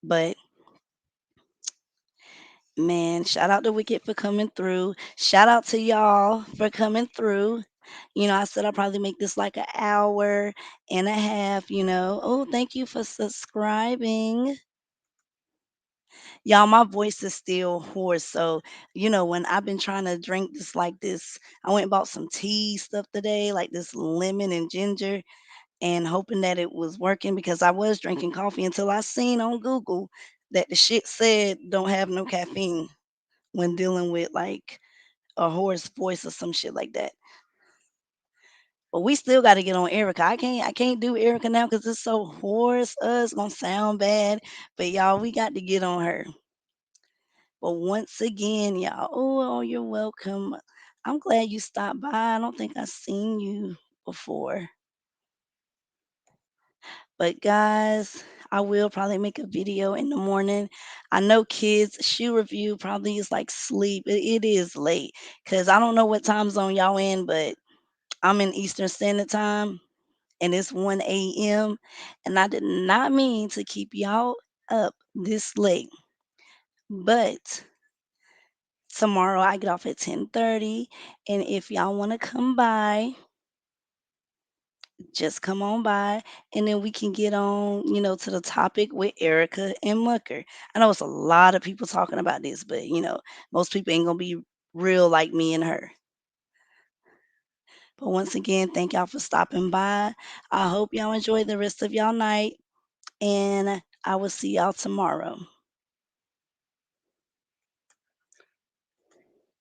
But man, shout out to Wicked for coming through. Shout out to y'all for coming through. I said I'll probably make this like an hour and a half. Oh, thank you for subscribing. Y'all, my voice is still hoarse. So, when I've been trying to drink this like this, I went and bought some tea stuff today, like this lemon and ginger, and hoping that it was working because I was drinking coffee until I seen on Google that the shit said don't have no caffeine when dealing with like a hoarse voice or some shit like that. But we still got to get on Erica. I can't do Erica now because it's so hoarse. It's gonna sound bad. But y'all, we got to get on her. But once again, y'all, oh, you're welcome. I'm glad you stopped by. I don't think I've seen you before. But guys, I will probably make a video in the morning. I know kids shoe review probably is like sleep. It is late because I don't know what time zone y'all in, but I'm in Eastern Standard Time and it's 1 a.m. And I did not mean to keep y'all up this late. But tomorrow I get off at 10:30. And if y'all want to come by, just come on by and then we can get on, to the topic with Erica and Mucker. I know it's a lot of people talking about this, but most people ain't gonna be real like me and her. But once again, thank y'all for stopping by. I hope y'all enjoy the rest of y'all night and I will see y'all tomorrow.